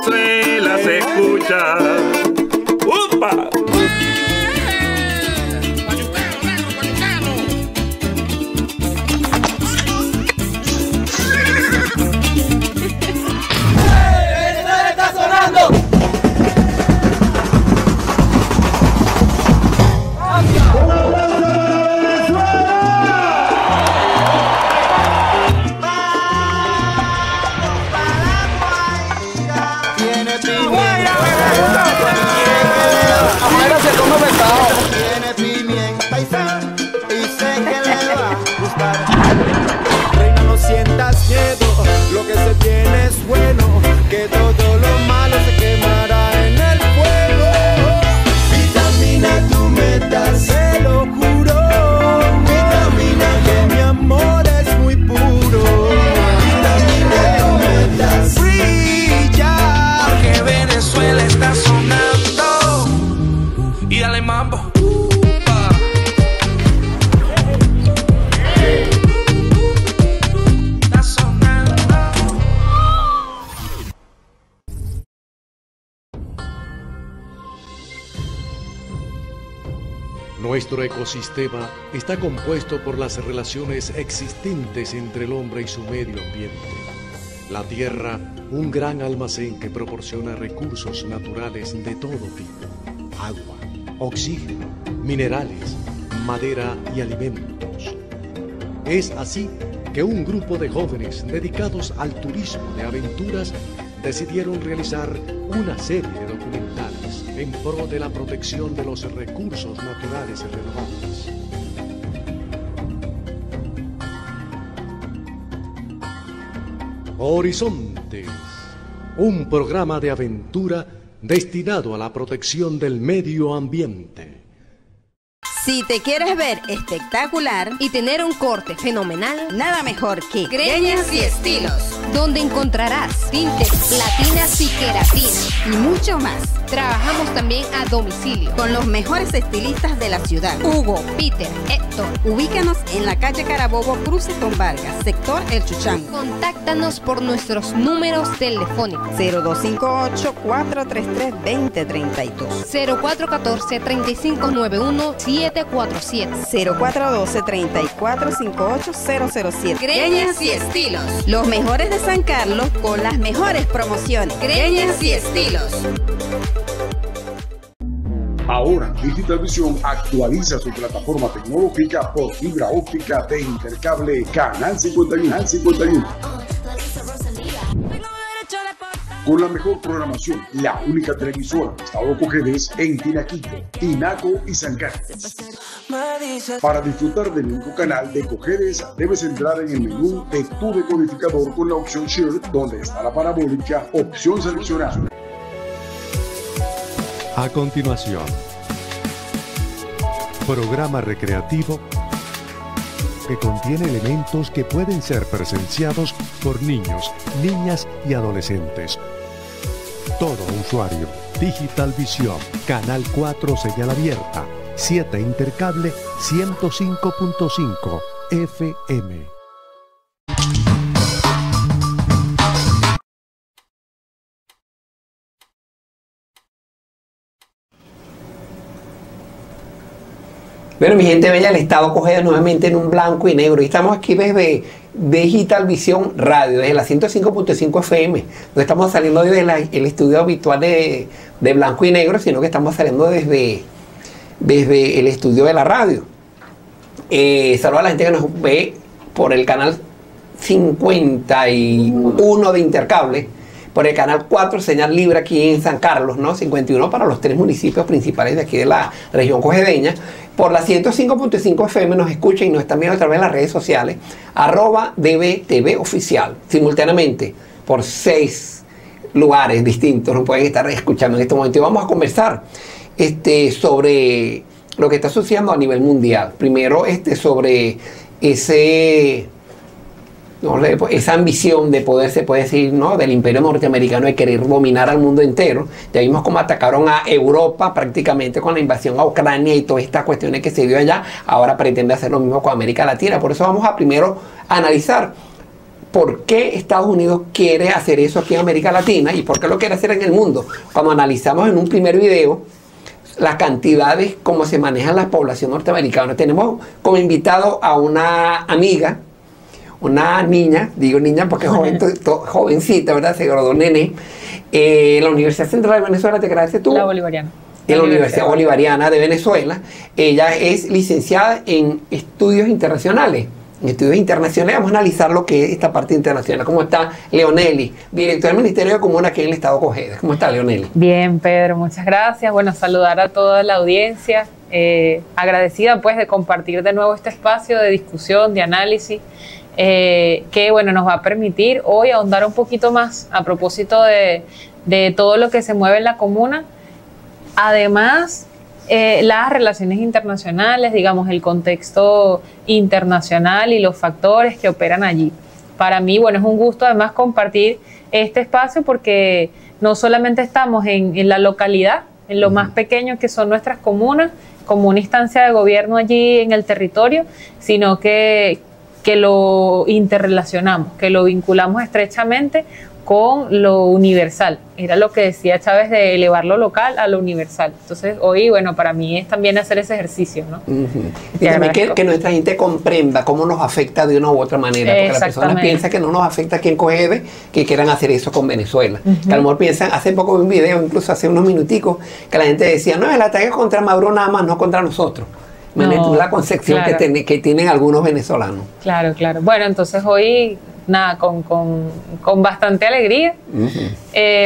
Venezuela se escucha. ¡Upa! ¡Venezuela está sonando! Tiene pimienta y sal y sé que le va a gustar. Reina, no sientas miedo, lo que se tiene es bueno, que todo lo malo se quemará en el fuego. Vitamina, tu meta, se lo juro. Vitamina, que mi amor es muy puro. Vitamina, tu meta, brilla, porque Venezuela está sonando. Y dale mambo. Está sonando. Nuestro ecosistema está compuesto por las relaciones existentes entre el hombre y su medio ambiente. La tierra, un gran almacén que proporciona recursos naturales de todo tipo: agua, oxígeno, minerales, madera y alimentos. Es así que un grupo de jóvenes dedicados al turismo de aventuras decidieron realizar una serie de documentales en pro de la protección de los recursos naturales y renovables. Horizontes, un programa de aventura destinado a la protección del medio ambiente. Si te quieres ver espectacular y tener un corte fenomenal, nada mejor que Greñas y Estilos, donde encontrarás tintes, platinas y queratina y mucho más. Trabajamos también a domicilio con los mejores estilistas de la ciudad: Hugo, Peter, Héctor. Ubícanos en la calle Carabobo, cruce con Vargas, sector El Chuchango. Contáctanos por nuestros números telefónicos: 0258-433-2032, 0414-3591-747, 0412-3458-007. Greñas y Estilos, los mejores de San Carlos con las mejores promociones. Greñas y Estilos. Ahora, Digital Visión actualiza su plataforma tecnológica por fibra óptica de Intercable Canal 51. Con la mejor programación, la única televisora de Estado Cojedes en Tinaquito, Tinaco y San Carlos. Para disfrutar del único canal de Cojedes, debes entrar en el menú de tu decodificador con la opción Share, donde está la parabólica, opción seleccionada. A continuación, programa recreativo que contiene elementos que pueden ser presenciados por niños, niñas y adolescentes. Todo usuario, Digital Visión, Canal 4 señal abierta, 7 Intercable, 105.5 FM. Bueno, mi gente bella, el Estado Cojedes nuevamente en un blanco y negro. Y estamos aquí desde Digital Visión Radio, desde la 105.5 FM. No estamos saliendo desde el estudio habitual de blanco y negro, sino que estamos saliendo desde el estudio de la radio. Saludos a la gente que nos ve por el canal 51 de Intercable, por el canal 4 señal libre aquí en San Carlos, ¿no? 51 para los 3 municipios principales de aquí de la región cojedeña. Por la 105.5 FM nos escuchan y nos están viendo a través de las redes sociales, @DBTV Oficial, simultáneamente por 6 lugares distintos nos pueden estar escuchando en este momento. Y vamos a conversar sobre lo que está sucediendo a nivel mundial. Primero, sobre esa ambición de poder, se puede decir, ¿no?, del imperio norteamericano de querer dominar al mundo entero. Ya vimos cómo atacaron a Europa prácticamente con la invasión a Ucrania y todas estas cuestiones que se dio allá. Ahora pretende hacer lo mismo con América Latina. Por eso vamos a primero analizar por qué Estados Unidos quiere hacer eso aquí en América Latina y por qué lo quiere hacer en el mundo. Cuando analizamos en un primer video las cantidades, cómo se manejan la población norteamericana, tenemos como invitado a una amiga, una niña, digo niña porque es jovencita, ¿verdad? Se graduó nene, la Universidad Central de Venezuela, ¿te creaste tú? La Bolivariana. En la Universidad Bolivariana de Venezuela. Ella es licenciada en estudios internacionales. En estudios internacionales vamos a analizar lo que es esta parte internacional. ¿Cómo está Leoneli, director del Ministerio de Comuna aquí en el Estado Cojedes? ¿Cómo está, Leoneli? Bien, Pedro, muchas gracias. Bueno, saludar a toda la audiencia. Agradecida pues de compartir de nuevo este espacio de discusión, de análisis, que bueno, nos va a permitir hoy ahondar un poquito más a propósito de todo lo que se mueve en la comuna. Además, las relaciones internacionales, digamos, el contexto internacional y los factores que operan allí. Para mí, bueno, es un gusto además compartir este espacio porque no solamente estamos en la localidad, en lo más pequeño que son nuestras comunas, como una instancia de gobierno allí en el territorio, sino que lo interrelacionamos, que lo vinculamos estrechamente con lo universal. Era lo que decía Chávez de elevar lo local a lo universal. Entonces hoy, bueno, para mí es también hacer ese ejercicio, ¿no? Y también que nuestra gente comprenda cómo nos afecta de una u otra manera, porque las personas piensan que no nos afecta aquí en Cojedes, que quieran hacer eso con Venezuela. Que a lo mejor piensan, hace poco vi un video, incluso hace unos minuticos, que la gente decía, no, el ataque contra Maduro nada más, no contra nosotros. No, la concepción que tienen algunos venezolanos. Claro, claro. Bueno, entonces hoy, nada, con bastante alegría,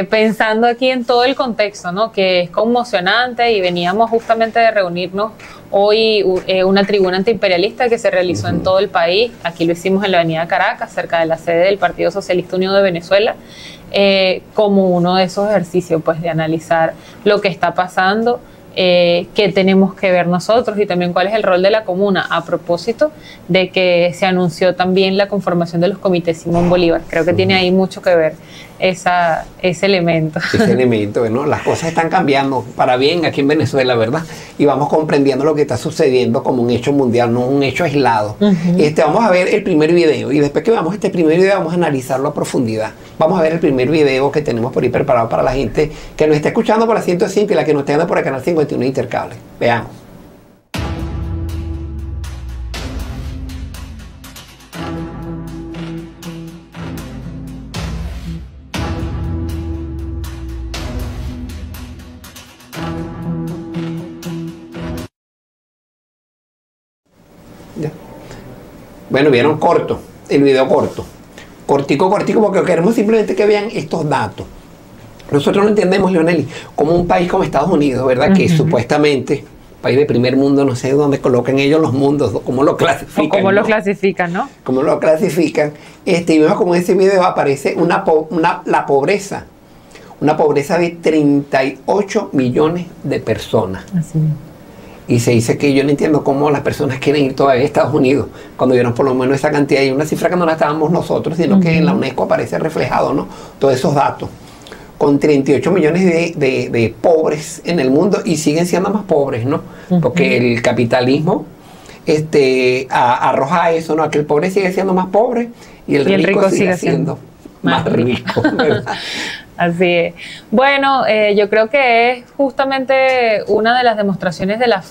pensando aquí en todo el contexto, ¿no? Que es conmocionante y veníamos justamente de reunirnos hoy una tribuna antiimperialista que se realizó en todo el país. Aquí lo hicimos en la avenida Caracas, cerca de la sede del Partido Socialista Unido de Venezuela, como uno de esos ejercicios, pues, de analizar lo que está pasando, qué tenemos que ver nosotros y también cuál es el rol de la comuna a propósito de que se anunció también la conformación de los comités Simón Bolívar. Creo que tiene ahí mucho que ver ese elemento. Ese elemento, bueno, las cosas están cambiando para bien aquí en Venezuela, ¿verdad? Y vamos comprendiendo lo que está sucediendo como un hecho mundial, no un hecho aislado. Vamos a ver el primer video y después que veamos este primer video vamos a analizarlo a profundidad. Vamos a ver el primer video que tenemos por ahí preparado para la gente que nos está escuchando por la 105 y la que nos está viendo por el canal 51 Intercable. Veamos. Bueno, vieron corto, el video corto. Cortico, porque queremos simplemente que vean estos datos. Nosotros no entendemos, Leoneli, como un país como Estados Unidos, ¿verdad? Que supuestamente, país de primer mundo, no sé dónde colocan ellos los mundos, cómo lo clasifican. O cómo lo clasifican, ¿no? Cómo lo clasifican. Y vemos como en ese video aparece la pobreza. Una pobreza de 38 millones de personas. Así es. Y se dice que yo no entiendo cómo las personas quieren ir todavía a Estados Unidos cuando vieron por lo menos esa cantidad. Y una cifra que no la estábamos nosotros, sino que en la UNESCO aparece reflejado, ¿no? Todos esos datos. Con 38 millones de pobres en el mundo y siguen siendo más pobres, ¿no? Porque el capitalismo arroja eso, ¿no? Que el pobre sigue siendo más pobre y el rico sigue siendo más rico, ¿verdad? Así es. Bueno, yo creo que es justamente una de las demostraciones de la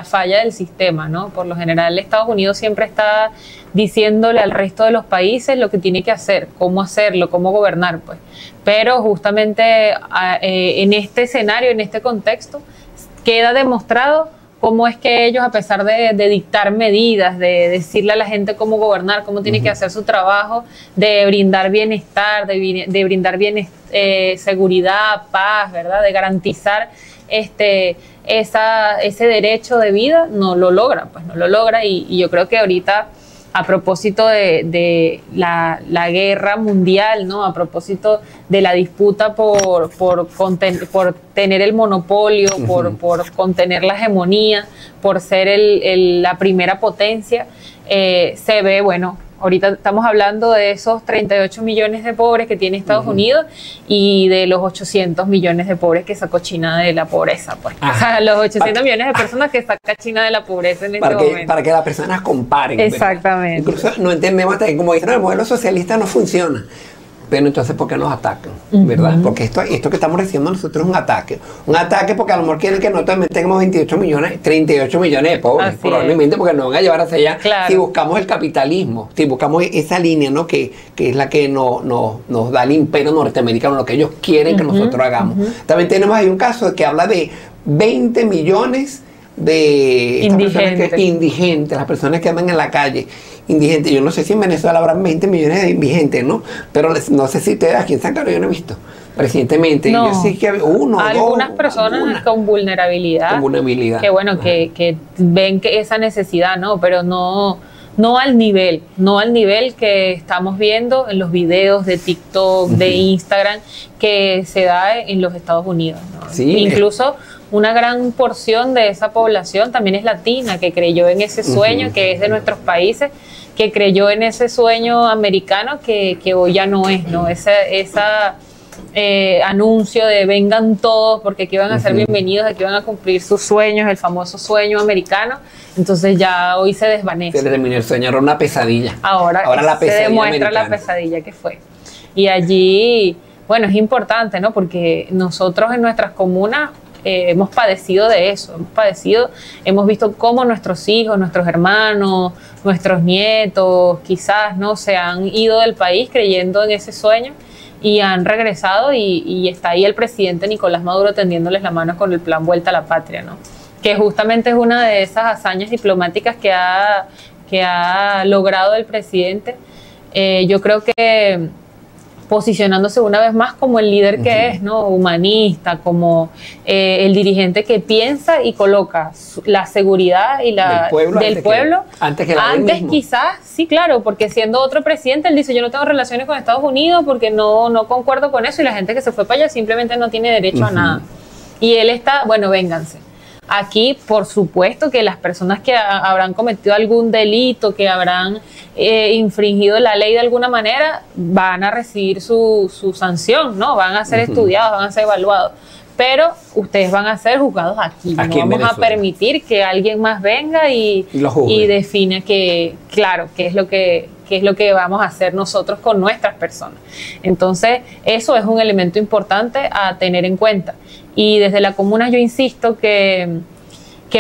falla del sistema, ¿no? Por lo general, Estados Unidos siempre está diciéndole al resto de los países lo que tiene que hacer, cómo hacerlo, cómo gobernar, pues. Pero justamente en este escenario, en este contexto, queda demostrado cómo es que ellos, a pesar de dictar medidas, de decirle a la gente cómo gobernar, cómo tiene que hacer su trabajo, de brindar bienestar, de brindar seguridad, paz, ¿verdad? De garantizar ese derecho de vida, no lo logra, pues no lo logra. Y yo creo que ahorita, a propósito de la guerra mundial, ¿no? A propósito de la disputa por tener el monopolio, por contener la hegemonía, por ser la primera potencia, se ve, bueno, ahorita estamos hablando de esos 38 millones de pobres que tiene Estados Unidos y de los 800 millones de pobres que sacó China de la pobreza. Pues. O sea, los 800 millones de personas que saca China de la pobreza en este momento. Para que las personas comparen. Exactamente. Incluso no entendemos también, como dicen, el modelo socialista no funciona. Pero entonces, ¿por qué nos atacan? ¿Verdad? Porque esto que estamos recibiendo nosotros es un ataque. Un ataque porque a lo mejor quieren que nosotros también tengamos 38 millones de pobres. Así probablemente porque nos van a llevar hacia allá. Claro. Si buscamos el capitalismo, si buscamos esa línea, ¿no? que es la que nos da el imperio norteamericano, lo que ellos quieren que nosotros hagamos. También tenemos ahí un caso que habla de 20 millones de indigentes, las personas que andan en la calle. Indigentes. Yo no sé si en Venezuela habrá 20 millones de indigentes, ¿no? Pero no sé si ustedes aquí en San Carlos yo no he visto recientemente. No. Yo sé que había algunas personas con vulnerabilidad. Con vulnerabilidad. Que bueno, que ven que esa necesidad, ¿no? Pero no al nivel que estamos viendo en los videos de TikTok, de Instagram, que se da en los Estados Unidos, ¿no? Sí, incluso una gran porción de esa población también es latina, que creyó en ese sueño, que es de nuestros países, que creyó en ese sueño americano que hoy ya no es, ¿no? Esa anuncio de vengan todos porque aquí van a ser bienvenidos, aquí van a cumplir sus sueños, el famoso sueño americano. Entonces ya hoy se desvanece. Se le terminó el sueño, era una pesadilla. Ahora la pesadilla se demuestra americana. la pesadilla que fue. Y allí, bueno, es importante, ¿no? Porque nosotros en nuestras comunas hemos padecido de eso, hemos visto cómo nuestros hijos, nuestros hermanos, nuestros nietos, quizás, ¿no? Se han ido del país creyendo en ese sueño y han regresado y está ahí el presidente Nicolás Maduro tendiéndoles la mano con el plan Vuelta a la Patria, ¿no? Que justamente es una de esas hazañas diplomáticas que ha logrado el presidente. Yo creo que posicionándose una vez más como el líder que es, ¿no? Humanista, como el dirigente que piensa y coloca la seguridad y del pueblo antes quizás, sí, claro, porque siendo otro presidente, él dice, yo no tengo relaciones con Estados Unidos porque no concuerdo con eso, y la gente que se fue para allá simplemente no tiene derecho a nada. Y él está, bueno, vénganse. Aquí, por supuesto, que las personas que habrán cometido algún delito, que habrán infringido la ley de alguna manera, van a recibir su sanción, ¿no? Van a ser estudiados, van a ser evaluados. Pero ustedes van a ser juzgados aquí. No vamos a permitir que alguien más venga y define qué es lo que vamos a hacer nosotros con nuestras personas. Entonces, eso es un elemento importante a tener en cuenta. Y desde la comuna yo insisto que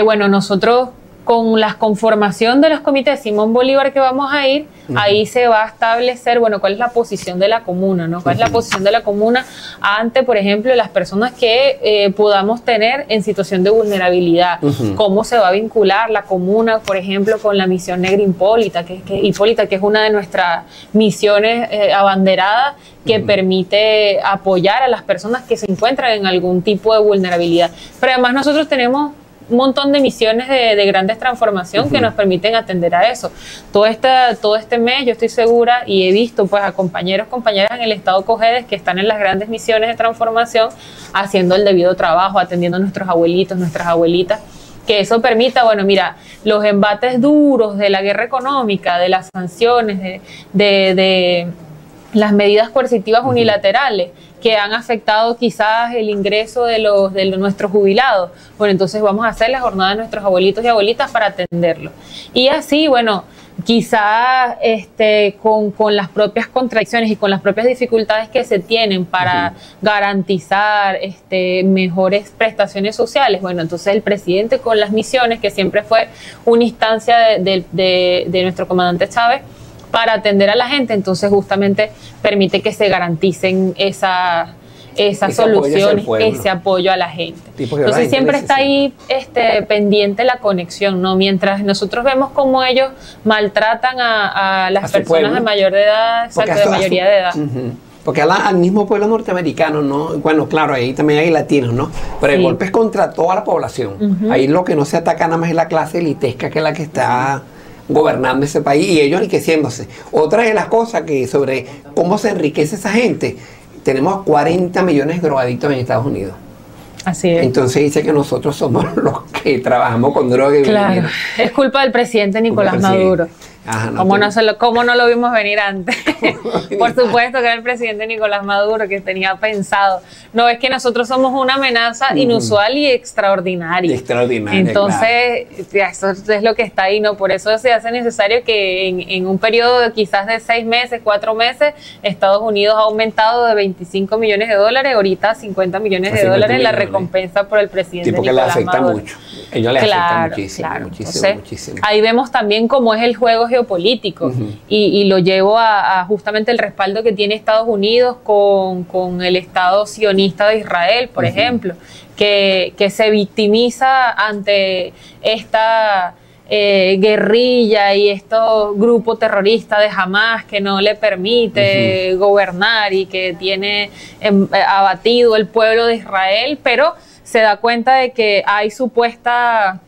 bueno, nosotros con la conformación de los comités Simón Bolívar que vamos a ir, ahí se va a establecer, bueno, cuál es la posición de la comuna, ¿no? Cuál es la posición de la comuna ante, por ejemplo, las personas que podamos tener en situación de vulnerabilidad. Cómo se va a vincular la comuna, por ejemplo, con la misión Negra Hipólita, que es una de nuestras misiones abanderadas, que permite apoyar a las personas que se encuentran en algún tipo de vulnerabilidad. Pero además nosotros tenemos un montón de misiones de grandes transformación que nos permiten atender a eso. Todo este mes yo estoy segura y he visto pues a compañeras en el estado Cojedes que están en las grandes misiones de transformación haciendo el debido trabajo, atendiendo a nuestros abuelitos, nuestras abuelitas, que eso permita, bueno, mira, los embates duros de la guerra económica, de las sanciones, de las medidas coercitivas unilaterales que han afectado quizás el ingreso de nuestros jubilados. Bueno, entonces vamos a hacer la jornada de nuestros abuelitos y abuelitas para atenderlos. Y así, bueno, quizás con las propias contradicciones y con las propias dificultades que se tienen para garantizar mejores prestaciones sociales, bueno, entonces el presidente con las misiones, que siempre fue una instancia de nuestro comandante Chávez, para atender a la gente, entonces justamente permite que se garanticen esas soluciones, ese apoyo a la gente. Entonces siempre está ahí pendiente la conexión, ¿no? Mientras nosotros vemos cómo ellos maltratan a las personas de mayor de edad, de mayoría de edad. Porque al mismo pueblo norteamericano, ¿no? Bueno, claro, ahí también hay latinos, ¿no? Pero el golpe es contra toda la población. Ahí lo que no se ataca nada más es la clase elitesca, que es la que está gobernando ese país, y ellos enriqueciéndose. Otra de las cosas que sobre cómo se enriquece esa gente, tenemos 40 millones de drogadictos en Estados Unidos. Así es. Entonces dice que nosotros somos los que trabajamos con droga. Claro, es culpa del presidente Nicolás Maduro. Ajá, ¿Cómo no lo vimos venir antes? Por supuesto que era el presidente Nicolás Maduro que tenía pensado. No, es que nosotros somos una amenaza inusual y extraordinaria. Entonces, claro, eso es lo que está ahí, ¿no? Por eso se hace necesario que en un periodo de quizás de 6 meses, 4 meses, Estados Unidos ha aumentado de 25 millones de dólares, ahorita a 50 millones de dólares la recompensa por el presidente Nicolás Maduro. Mucho. Ellos le afecta muchísimo, claro. muchísimo, Entonces, muchísimo. Ahí vemos también cómo es el juego geopolítico y lo llevo a justamente el respaldo que tiene Estados Unidos con el Estado sionista de Israel, por ejemplo, que se victimiza ante esta guerrilla y estos grupos terroristas de Hamas que no le permite gobernar y que tiene abatido el pueblo de Israel, pero se da cuenta de que hay supuestas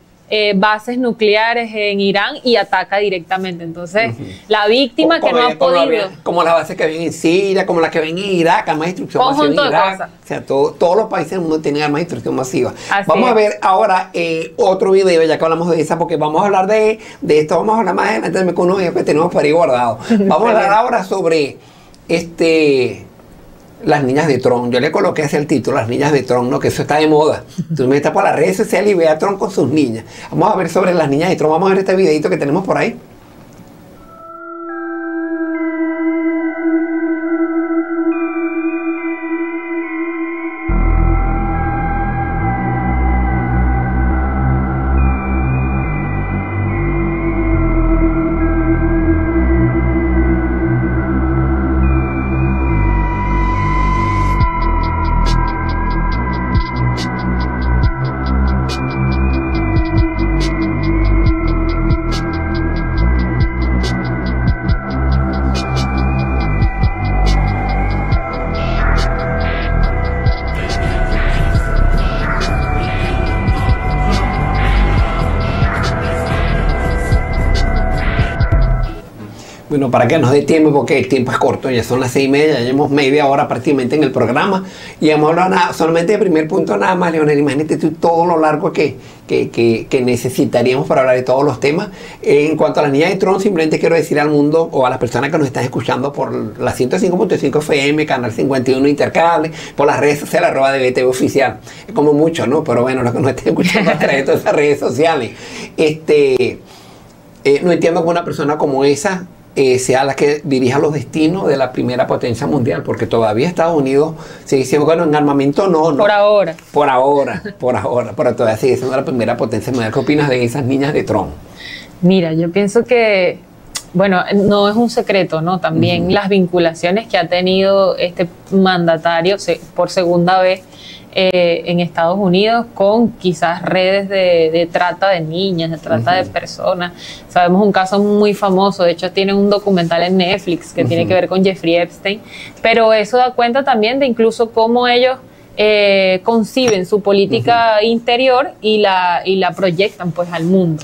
bases nucleares en Irán y ataca directamente. Entonces, la víctima que no ha podido... Como las bases que había en Siria, como las que ven en Irak, armas de destrucción masiva en Irak. O sea, todos los países del mundo tienen armas de destrucción masiva. Vamos a ver ahora otro video, ya que hablamos de esa, porque vamos a hablar de esto, vamos a hablar más adelante con unos videos que tenemos para ir guardados. Vamos a hablar ahora sobre las niñas de Trump. Yo le coloqué ese el título, las niñas de Trump, ¿no? Que eso está de moda. Tú me estás por las redes sociales y ve a Trump con sus niñas. Vamos a ver sobre las niñas de Trump. Vamos a ver este videito que tenemos por ahí. Bueno, para que nos dé tiempo, porque el tiempo es corto, ya son las 6:30, ya llevamos media hora prácticamente en el programa y hemos hablado solamente del primer punto nada más, Leonel. Imagínate tú todo lo largo que necesitaríamos para hablar de todos los temas. En cuanto a las niñas de Trump, simplemente quiero decir al mundo o a las personas que nos están escuchando por la 105.5 FM, Canal 51 Intercable, por las redes sociales, @DBTV Oficial. Es como mucho, ¿no? Pero bueno, los que nos estén escuchando a través de todas esas redes sociales. No entiendo que una persona como esa sea la que dirija los destinos de la primera potencia mundial, porque todavía Estados Unidos sigue diciendo, bueno, en armamento no. Por ahora, pero todavía sigue siendo la primera potencia mundial. ¿Qué opinas de esas niñas de Trump? Mira, yo pienso que, bueno, no es un secreto, ¿no? También las vinculaciones que ha tenido este mandatario por segunda vez en Estados Unidos con quizás redes de trata de niñas, de trata de personas. Sabemos un caso muy famoso, de hecho tiene un documental en Netflix que tiene que ver con Jeffrey Epstein, pero eso da cuenta también de incluso cómo ellos conciben su política interior y la proyectan pues al mundo.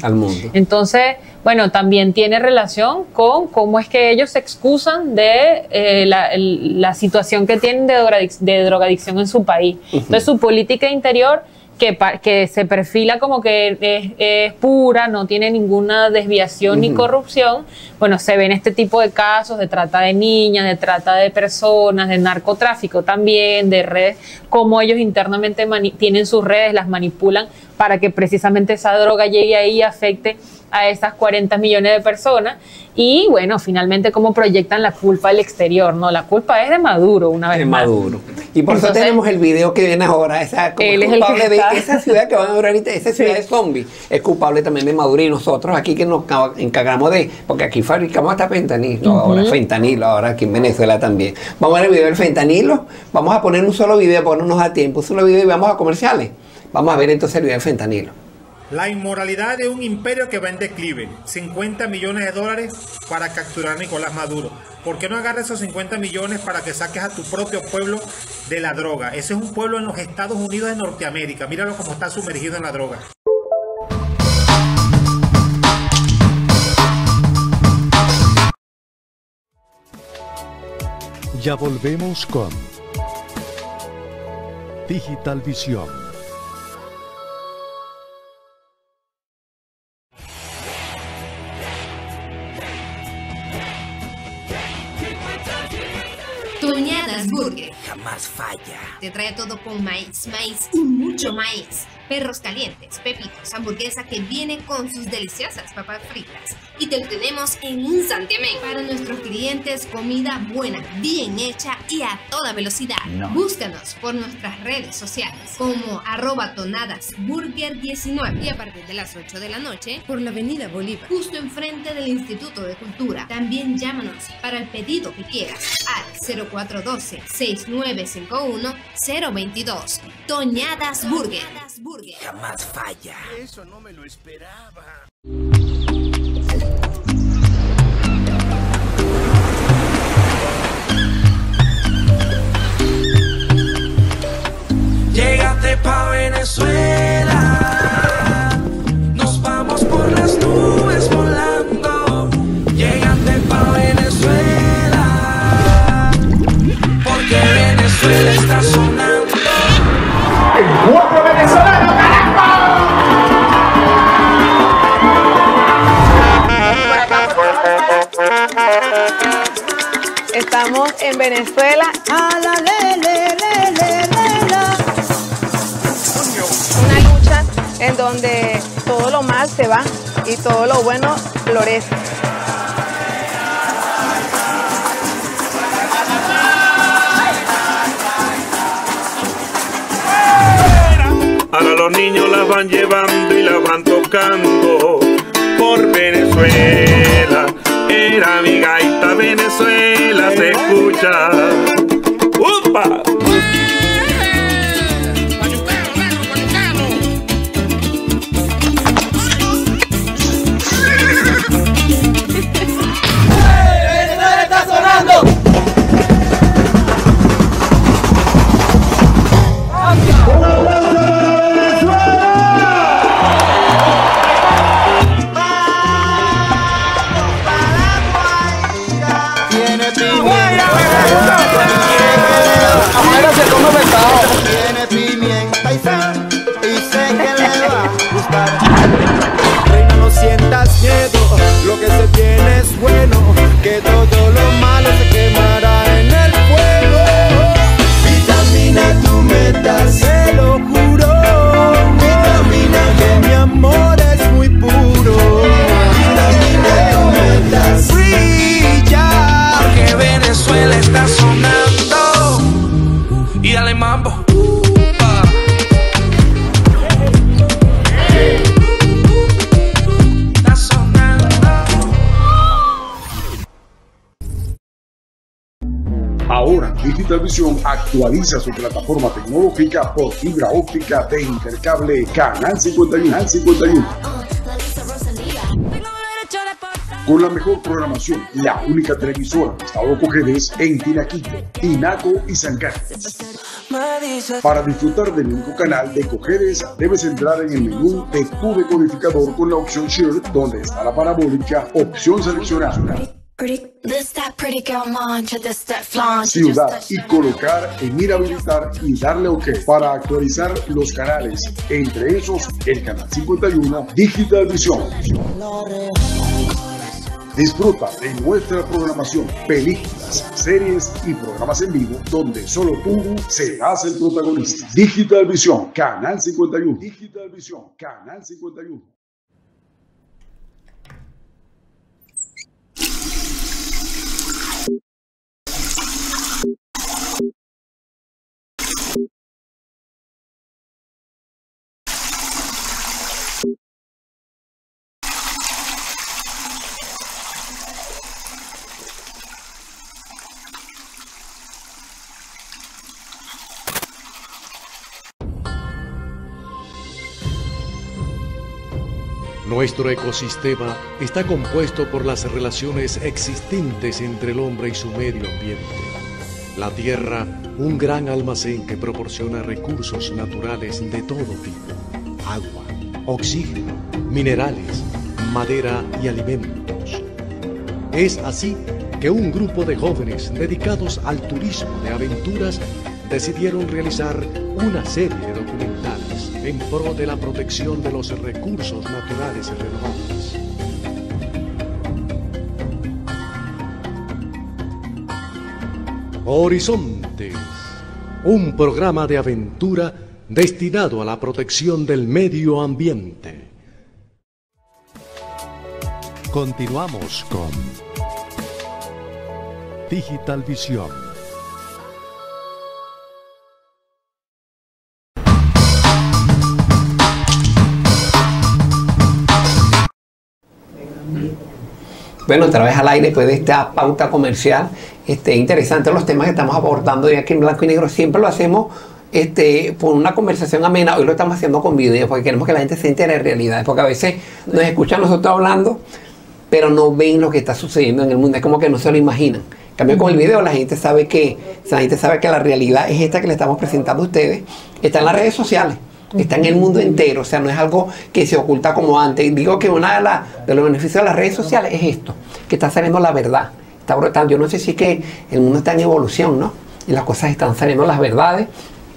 Entonces, bueno, también tiene relación con cómo es que ellos se excusan de la situación que tienen de drogadicción en su país. Entonces, su política interior que se perfila como que es pura, no tiene ninguna desviación ni corrupción, bueno, se ven este tipo de casos de trata de niñas, de trata de personas, de narcotráfico también, de redes, cómo ellos internamente tienen sus redes, las manipulan para que precisamente esa droga llegue ahí y afecte a esas 40 millones de personas. Y bueno, finalmente cómo proyectan la culpa al exterior, ¿no? La culpa es de Maduro, una vez más. Y por eso tenemos el video que viene ahora, él es culpable de esa ciudad que van a ver ahorita, esa ciudad de zombies, es culpable también de Maduro, y nosotros aquí que nos encargamos porque aquí fabricamos hasta fentanilo, ahora aquí en Venezuela también. Vamos a ver el video del fentanilo, vamos a poner un solo video porque no nos da tiempo, un solo video y vamos a comerciales. Vamos a ver entonces el video del fentanilo. La inmoralidad de un imperio que va en declive. 50 millones de dólares para capturar a Nicolás Maduro. ¿Por qué no agarras esos 50 millones para que saques a tu propio pueblo de la droga? Ese es un pueblo en los Estados Unidos de Norteamérica. Míralo cómo está sumergido en la droga. Ya volvemos con Digital Visión. Burger. Jamás falla. Te trae todo con maíz, maíz y mucho maíz. Perros calientes, pepitos, hamburguesa que viene con sus deliciosas papas fritas. Y te lo tenemos en un santiamén. Para nuestros clientes, comida buena, bien hecha y a toda velocidad. Búscanos por nuestras redes sociales como @tonadasburger19 y a partir de las 8 de la noche por la avenida Bolívar, justo enfrente del Instituto de Cultura. También llámanos para el pedido que quieras al 0412-6951-022. Toñadas Burger. Jamás falla. Eso no me lo esperaba. Llégate pa' Venezuela, nos vamos por las nubes volando. Llégate pa' Venezuela, porque Venezuela está sonando. ¡El pueblo venezolano, carajo! Estamos en Venezuela. Una lucha en donde todo lo mal se va y todo lo bueno florece. Ahora los niños las van llevando y las van tocando por Venezuela. Era mi gaita, Venezuela se escucha. ¡Upa! ¡Venezuela está sonando! Tiene pimienta y sal y sé que le va a gustar. Reina, no sientas miedo, lo que se tiene es bueno, que todo lo malo se quemará en el fuego. Vitamina tu meta, se lo juro. Vitamina que mi amor es muy puro. Vitamina tu meta, brilla, porque Venezuela está sonando. Y dale mambo. Está sonando. Ahora, Digital Vision actualiza su plataforma tecnológica por fibra óptica de intercable Canal 51. Con la mejor programación, la única televisora de Estado Cojedes en Tinaquito, Tinaco y San Carlos. Para disfrutar del único canal de Cojedes, debes entrar en el menú de tu decodificador con la opción Share, donde está la parabólica, opción seleccionada, ciudad, y colocar en inhabilitar y darle OK para actualizar los canales, entre esos el canal 51 Digital Vision. Disfruta de nuestra programación, películas, series y programas en vivo, donde solo tú serás el protagonista. Digital Vision, Canal 51. Digital Vision, Canal 51. Nuestro ecosistema está compuesto por las relaciones existentes entre el hombre y su medio ambiente. La tierra, un gran almacén que proporciona recursos naturales de todo tipo: agua, oxígeno, minerales, madera y alimentos. Es así que un grupo de jóvenes dedicados al turismo de aventuras decidieron realizar una serie de documentales en pro de la protección de los recursos naturales y renovables. Horizonte Ambientes, un programa de aventura destinado a la protección del medio ambiente. Continuamos con Digital Visión. Bueno, otra vez al aire después de esta pauta comercial. Interesante los temas que estamos abordando hoy aquí en Blanco y Negro. Siempre lo hacemos por una conversación amena. Hoy lo estamos haciendo con video porque queremos que la gente se entere de realidades. Porque a veces nos escuchan nosotros hablando, pero no ven lo que está sucediendo en el mundo. Es como que no se lo imaginan. En cambio, con el video la gente sabe que la realidad es esta que le estamos presentando a ustedes. Está en las redes sociales. Está en el mundo entero, o sea, no es algo que se oculta como antes. Digo que uno de los beneficios de las redes sociales es esto, que está saliendo la verdad, está brotando. Yo no sé si es que el mundo está en evolución, ¿no? Y las cosas están saliendo las verdades,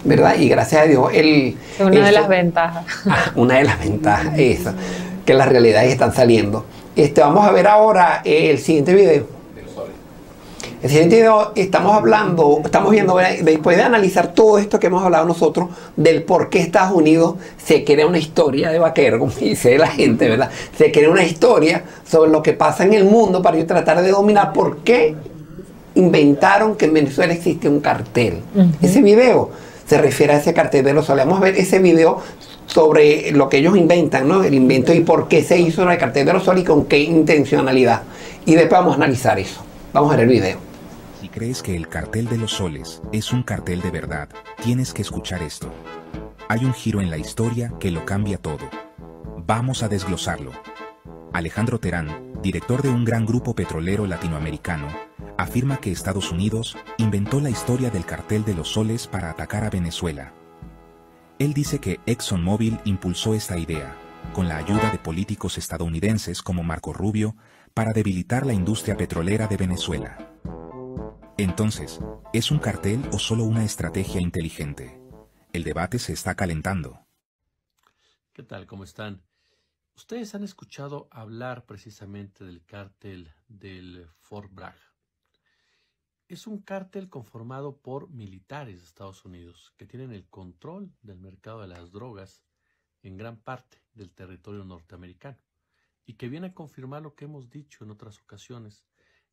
¿verdad? Y gracias a Dios una de las ventajas. Una de las ventajas, eso, que las realidades están saliendo. Vamos a ver ahora el siguiente video. En el siguiente video estamos viendo, después de analizar todo esto que hemos hablado nosotros, del por qué Estados Unidos se crea una historia de vaquero, como dice la gente, ¿verdad? Se crea una historia sobre lo que pasa en el mundo para yo tratar de dominar por qué inventaron que en Venezuela existe un cartel. Ese video se refiere a ese cartel de los soles. Vamos a ver ese video sobre lo que ellos inventan, ¿no? El invento y por qué se hizo el cartel de los soles y con qué intencionalidad. Y después vamos a analizar eso. Vamos a ver el video. Si crees que el cartel de los soles es un cartel de verdad, tienes que escuchar esto. Hay un giro en la historia que lo cambia todo. Vamos a desglosarlo. Alejandro Terán, director de un gran grupo petrolero latinoamericano, afirma que Estados Unidos inventó la historia del cartel de los soles para atacar a Venezuela. Él dice que ExxonMobil impulsó esta idea, con la ayuda de políticos estadounidenses como Marco Rubio, para debilitar la industria petrolera de Venezuela. Entonces, ¿es un cartel o solo una estrategia inteligente? El debate se está calentando. ¿Qué tal? ¿Cómo están? Ustedes han escuchado hablar precisamente del cártel del Fort Bragg. Es un cártel conformado por militares de Estados Unidos que tienen el control del mercado de las drogas en gran parte del territorio norteamericano y que viene a confirmar lo que hemos dicho en otras ocasiones.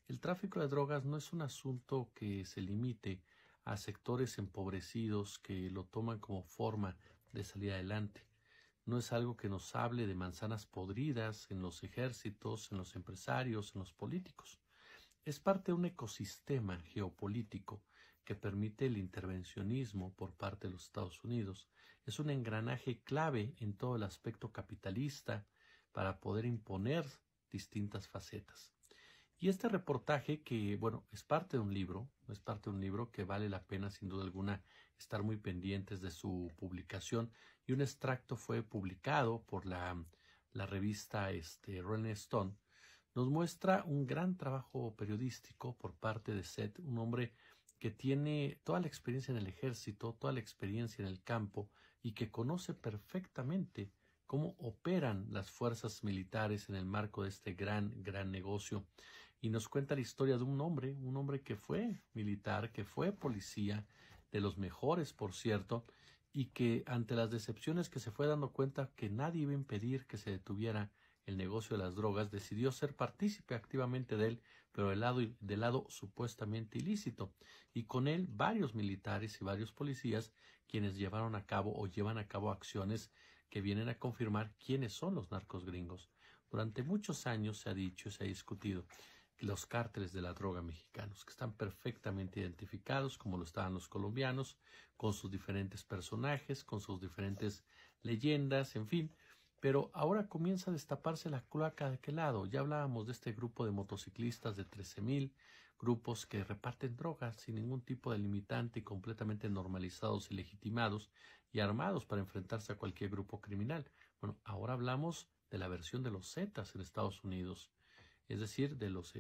El tráfico de drogas no es un asunto que se limite a sectores empobrecidos que lo toman como forma de salir adelante. No es algo que nos hable de manzanas podridas en los ejércitos, en los empresarios, en los políticos. Es parte de un ecosistema geopolítico que permite el intervencionismo por parte de los Estados Unidos. Es un engranaje clave en todo el aspecto capitalista para poder imponer distintas facetas. Y este reportaje que, bueno, es parte de un libro que vale la pena sin duda alguna estar muy pendientes de su publicación, y un extracto fue publicado por la revista Rolling Stone. Nos muestra un gran trabajo periodístico por parte de Seth, un hombre que tiene toda la experiencia en el ejército, toda la experiencia en el campo y que conoce perfectamente cómo operan las fuerzas militares en el marco de este gran negocio. Y nos cuenta la historia de un hombre que fue militar, que fue policía, de los mejores, por cierto, y que ante las decepciones que se fue dando cuenta que nadie iba a impedir que se detuviera el negocio de las drogas, decidió ser partícipe activamente de él, pero del lado supuestamente ilícito. Y con él varios militares y varios policías quienes llevaron a cabo o llevan a cabo acciones que vienen a confirmar quiénes son los narcos gringos. Durante muchos años se ha dicho, se ha discutido los cárteles de la droga mexicanos, que están perfectamente identificados, como lo estaban los colombianos, con sus diferentes personajes, con sus diferentes leyendas, en fin. Pero ahora comienza a destaparse la cloaca de qué lado. Ya hablábamos de este grupo de motociclistas de 13,000, grupos que reparten drogas sin ningún tipo de limitante y completamente normalizados y legitimados y armados para enfrentarse a cualquier grupo criminal. Bueno, ahora hablamos de la versión de los Zetas en Estados Unidos. Es decir, de los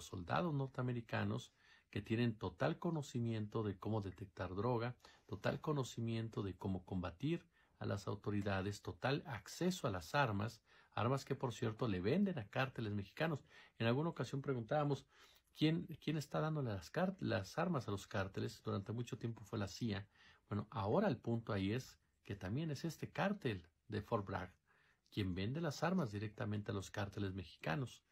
soldados norteamericanos que tienen total conocimiento de cómo detectar droga, total conocimiento de cómo combatir a las autoridades, total acceso a las armas que por cierto le venden a cárteles mexicanos. En alguna ocasión preguntábamos, ¿quién está dándole las armas a los cárteles? Durante mucho tiempo fue la CIA. Bueno, ahora el punto ahí es que también es este cártel de Fort Bragg quien vende las armas directamente a los cárteles mexicanos,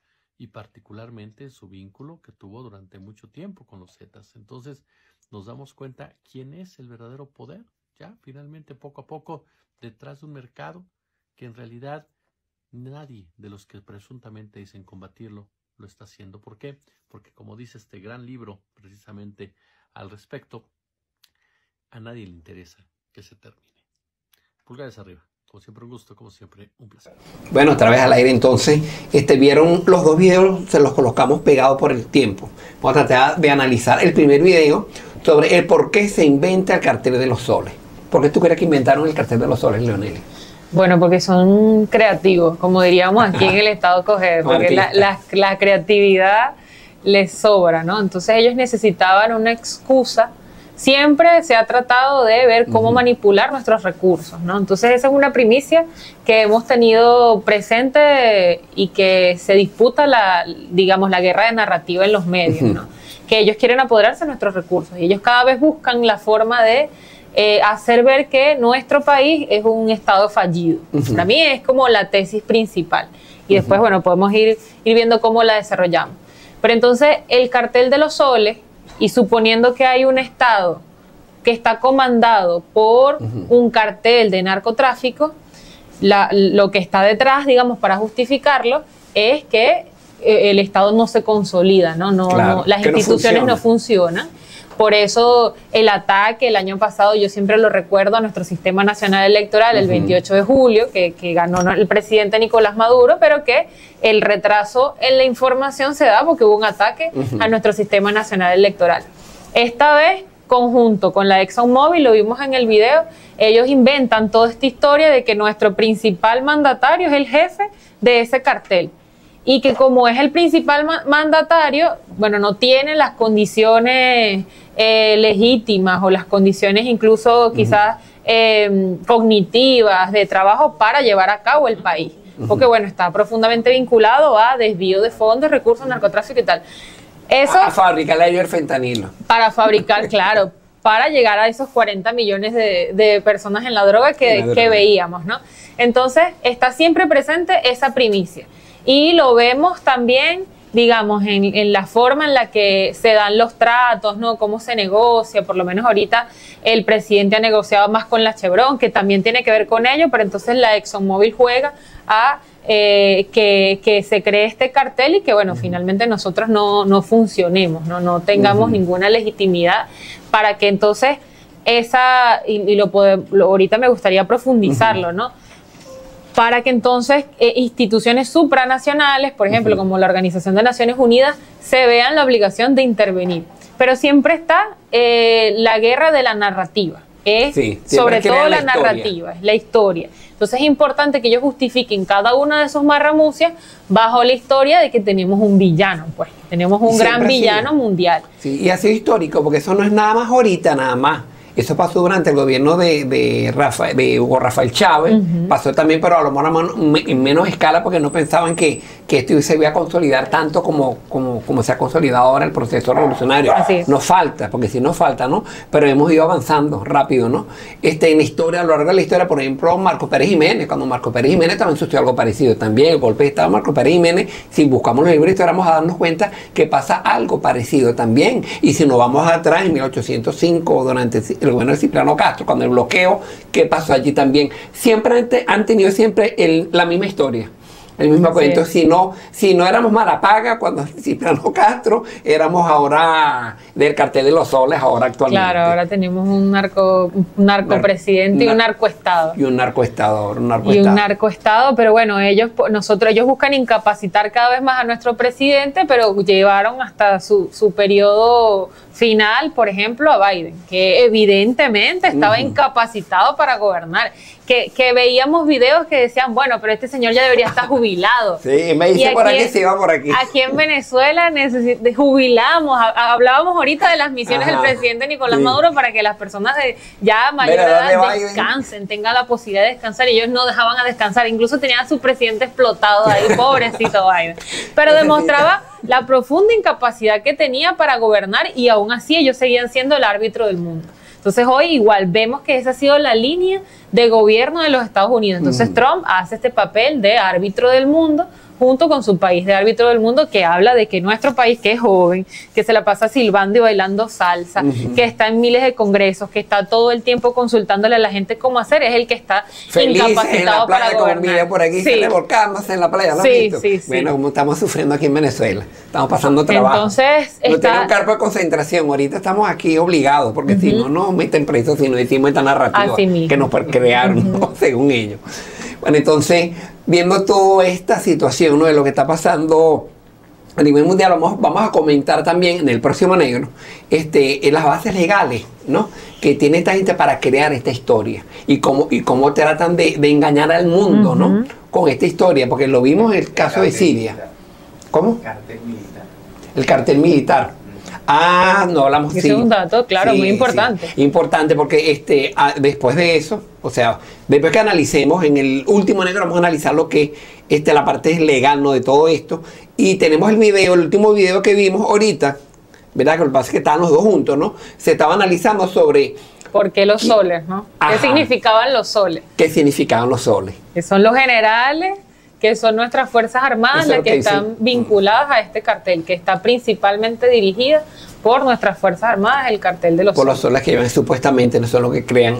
y particularmente su vínculo que tuvo durante mucho tiempo con los Zetas. Entonces nos damos cuenta quién es el verdadero poder, ya finalmente poco a poco, detrás de un mercado que en realidad nadie de los que presuntamente dicen combatirlo lo está haciendo. ¿Por qué? Porque como dice este gran libro precisamente al respecto, a nadie le interesa que se termine. Pulgares arriba. Como siempre un gusto, como siempre un placer. Bueno, otra vez al aire entonces, vieron los dos videos, se los colocamos pegados por el tiempo. Vamos a tratar de analizar el primer video sobre el por qué se inventa el cartel de los soles. ¿Por qué tú crees que inventaron el cartel de los soles, Leoneli? Bueno, porque son creativos, como diríamos aquí en el estado Cojedes, porque la creatividad les sobra, ¿no? Entonces ellos necesitaban una excusa. Siempre se ha tratado de ver cómo manipular nuestros recursos, ¿no? Entonces esa es una primicia que hemos tenido presente y que se disputa la guerra de narrativa en los medios, ¿no? Que ellos quieren apoderarse de nuestros recursos y ellos cada vez buscan la forma de hacer ver que nuestro país es un estado fallido. Para mí es como la tesis principal y después, bueno, podemos ir viendo cómo la desarrollamos. Pero entonces el cartel de los soles, y suponiendo que hay un estado que está comandado por un cartel de narcotráfico, lo que está detrás, digamos, para justificarlo, es que el estado no se consolida, las instituciones no funcionan. Por eso el ataque el año pasado, yo siempre lo recuerdo, a nuestro sistema nacional electoral, el 28 de julio, que ganó el presidente Nicolás Maduro, pero que el retraso en la información se da porque hubo un ataque a nuestro sistema nacional electoral. Esta vez, conjunto con la ExxonMobil, lo vimos en el video, ellos inventan toda esta historia de que nuestro principal mandatario es el jefe de ese cartel. Y que como es el principal mandatario, bueno, no tiene las condiciones legítimas o las condiciones incluso quizás cognitivas de trabajo para llevar a cabo el país. Porque bueno, está profundamente vinculado a desvío de fondos, recursos, narcotráfico y tal. Eso, a fabricar el fentanilo. Para fabricar, claro, para llegar a esos 40 millones de personas en la droga que veíamos, ¿no? Entonces, está siempre presente esa primicia. Y lo vemos también, digamos, en la forma en la que se dan los tratos, ¿no? Cómo se negocia. Por lo menos ahorita el presidente ha negociado más con la Chevron, que también tiene que ver con ello, pero entonces la ExxonMobil juega a que se cree este cartel y que, bueno, finalmente nosotros no funcionemos, no tengamos ninguna legitimidad para que entonces ahorita me gustaría profundizarlo, ¿no? Para que entonces instituciones supranacionales, por ejemplo, como la Organización de Naciones Unidas, se vean la obligación de intervenir. Pero siempre está la guerra de la narrativa, sobre todo la narrativa, es la historia. Entonces es importante que ellos justifiquen cada una de esos marramucias bajo la historia de que tenemos un villano, pues. Tenemos un gran villano mundial. Sí, y ha sido histórico, porque eso no es nada más ahorita, nada más. Eso pasó durante el gobierno de Hugo Rafael Chávez, pasó también, pero a lo mejor en menos escala, porque no pensaban que esto se iba a consolidar tanto como se ha consolidado ahora el proceso revolucionario. Nos falta, porque sí nos falta, ¿no? Pero hemos ido avanzando rápido, ¿no? En la historia, a lo largo de la historia, por ejemplo, Marco Pérez Jiménez, cuando Marco Pérez Jiménez también sucedió algo parecido. También el golpe de Estado de Marco Pérez Jiménez, si buscamos los libros, vamos a darnos cuenta que pasa algo parecido también. Y si nos vamos atrás, en 1805, durante el gobierno de Cipriano Castro, cuando el bloqueo, ¿qué pasó allí también? Siempre han tenido siempre la misma historia, el mismo cuento. Si no éramos Malapaga cuando Cipriano Castro, éramos ahora del cartel de los soles, ahora actualmente. Claro, ahora tenemos un narcopresidente y un narcoestado. Y un narcoestado. Y un narcoestado, pero bueno, ellos buscan incapacitar cada vez más a nuestro presidente, pero llevaron hasta su periodo final, por ejemplo, a Biden, que evidentemente estaba incapacitado para gobernar, que veíamos videos que decían, bueno, pero este señor ya debería estar jubilado. Sí, me dice por aquí, se iba por aquí. Aquí en Venezuela jubilamos, hablábamos ahorita de las misiones del presidente Nicolás Maduro para que las personas de ya mayor edad descansen, tengan la posibilidad de descansar, y ellos no dejaban a descansar, incluso tenían a su presidente explotado ahí, pobrecito Biden. Pero demostraba la profunda incapacidad que tenía para gobernar, y aún así ellos seguían siendo el árbitro del mundo. Entonces hoy igual vemos que esa ha sido la línea de gobierno de los Estados Unidos. Entonces Trump hace este papel de árbitro del mundo junto con su país de árbitro del mundo, que habla de que nuestro país, que es joven, que se la pasa silbando y bailando salsa, que está en miles de congresos, que está todo el tiempo consultándole a la gente cómo hacer, es el que está incapacitado para gobernar. Por aquí, revolcándose en la playa, ¿lo has visto? Bueno, como estamos sufriendo aquí en Venezuela, estamos pasando trabajo. Entonces, no tenemos campo de concentración, ahorita estamos aquí obligados, porque si no nos meten presos, si no decimos esta narrativa que nos crearon, ¿no? Según ellos. Bueno, entonces, viendo toda esta situación, ¿no?, de lo que está pasando a nivel mundial, vamos a comentar también en el próximo negro en las bases legales, ¿no?, que tiene esta gente para crear esta historia y cómo tratan de engañar al mundo, ¿no?, con esta historia, porque lo vimos en el caso de Siria. ¿Cómo? El cartel militar. El cartel militar. Ah, no hablamos de eso. Es un dato, claro, muy importante. Sí. Importante porque después de eso, o sea, después que analicemos, en el último negro vamos a analizar lo que la parte legal, ¿no?, de todo esto. Y tenemos el video, el último video que vimos ahorita, ¿verdad? Que lo que pasa es que estaban los dos juntos, ¿no? Se estaba analizando sobre... ¿Por qué los soles, no? ¿Qué significaban los soles? ¿Qué significaban los soles? Que son los generales, que son nuestras Fuerzas Armadas, las que están vinculadas a este cartel, que está principalmente dirigida por nuestras Fuerzas Armadas, el cartel de los soles. Por los soles que llevan supuestamente, no son lo que creen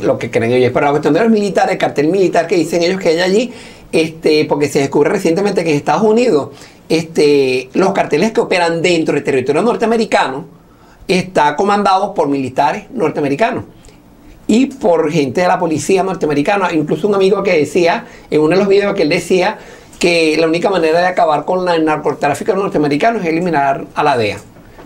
ellos. Pero la cuestión de los militares, el cartel militar que dicen ellos que hay allí, porque se descubre recientemente que en Estados Unidos, los carteles que operan dentro del territorio norteamericano está comandados por militares norteamericanos y por gente de la policía norteamericana. Incluso un amigo que decía, en uno de los videos que él decía, que la única manera de acabar con el narcotráfico norteamericano es eliminar a la DEA,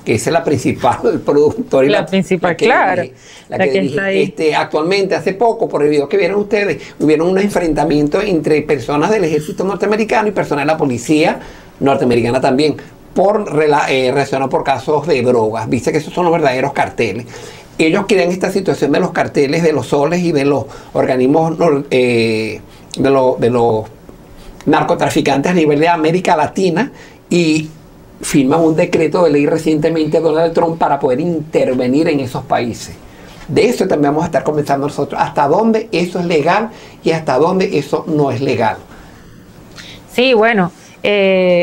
que esa es la principal productora y la principal, claro, la que dirige, está ahí. Actualmente, hace poco, por el video que vieron ustedes, hubieron unos enfrentamientos entre personas del ejército norteamericano y personas de la policía norteamericana también, relacionados por casos de drogas. Viste que esos son los verdaderos carteles. Ellos crean esta situación de los carteles, de los soles y de los organismos de los narcotraficantes a nivel de América Latina, y firman un decreto de ley recientemente Donald Trump para poder intervenir en esos países. De eso también vamos a estar comenzando nosotros, hasta dónde eso es legal y hasta dónde eso no es legal. Sí, bueno,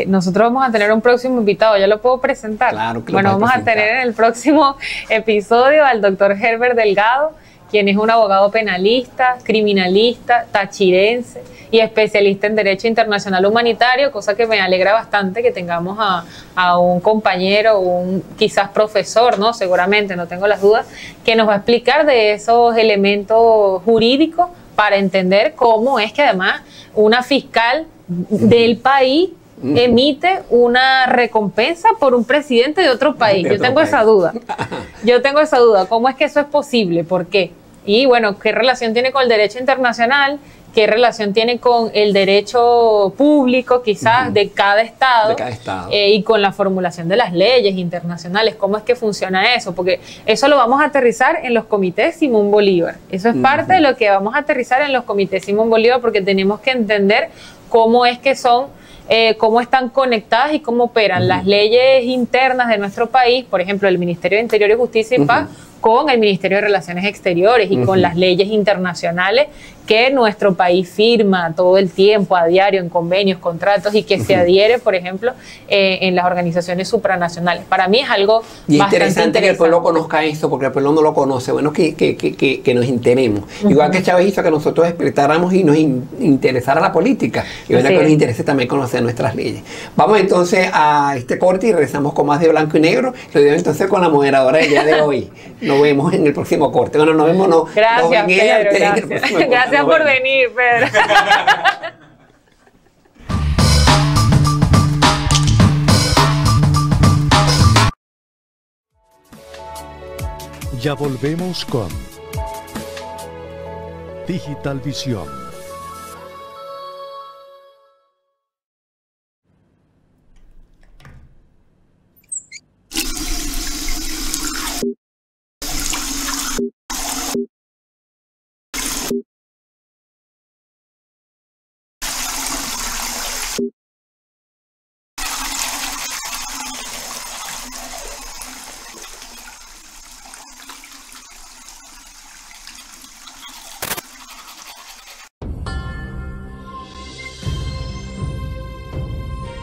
nosotros vamos a tener un próximo invitado, ¿ya lo puedo presentar? Claro que bueno, vamos a tener en el próximo episodio al doctor Herbert Delgado, quien es un abogado penalista, criminalista, tachirense y especialista en Derecho Internacional Humanitario, cosa que me alegra bastante que tengamos a un compañero, un quizás profesor, ¿no? Seguramente, no tengo las dudas, que nos va a explicar de esos elementos jurídicos para entender cómo es que además una fiscal del país emite una recompensa por un presidente de otro país. Yo tengo esa duda. ¿Cómo es que eso es posible? ¿Por qué? Y bueno, ¿qué relación tiene con el derecho internacional? ¿Qué relación tiene con el derecho público, quizás, de cada estado? Y con la formulación de las leyes internacionales. ¿Cómo es que funciona eso? Porque eso lo vamos a aterrizar en los comités Simón Bolívar. Eso es parte de lo que vamos a aterrizar en los comités Simón Bolívar, porque tenemos que entender cómo es que son, cómo están conectadas y cómo operan las leyes internas de nuestro país, por ejemplo, el Ministerio de Interior y Justicia y Paz, con el Ministerio de Relaciones Exteriores y con las leyes internacionales que nuestro país firma todo el tiempo, a diario, en convenios, contratos, y que se adhiere, por ejemplo, en las organizaciones supranacionales. Para mí es algo bastante interesante que el pueblo conozca esto, porque el pueblo no lo conoce. Bueno, que nos enteremos. Igual que Chávez hizo que nosotros despertáramos y nos interesara la política. Y bueno, que nos interese también conocer nuestras leyes. Vamos entonces a este corte y regresamos con más de Blanco y Negro. Lo digo entonces con la moderadora del día de hoy. Nos vemos en el próximo corte. Bueno, nos vemos, no. Gracias, Pedro, gracias. Gracias por venir, Pedro. Ya volvemos con Digital Visión.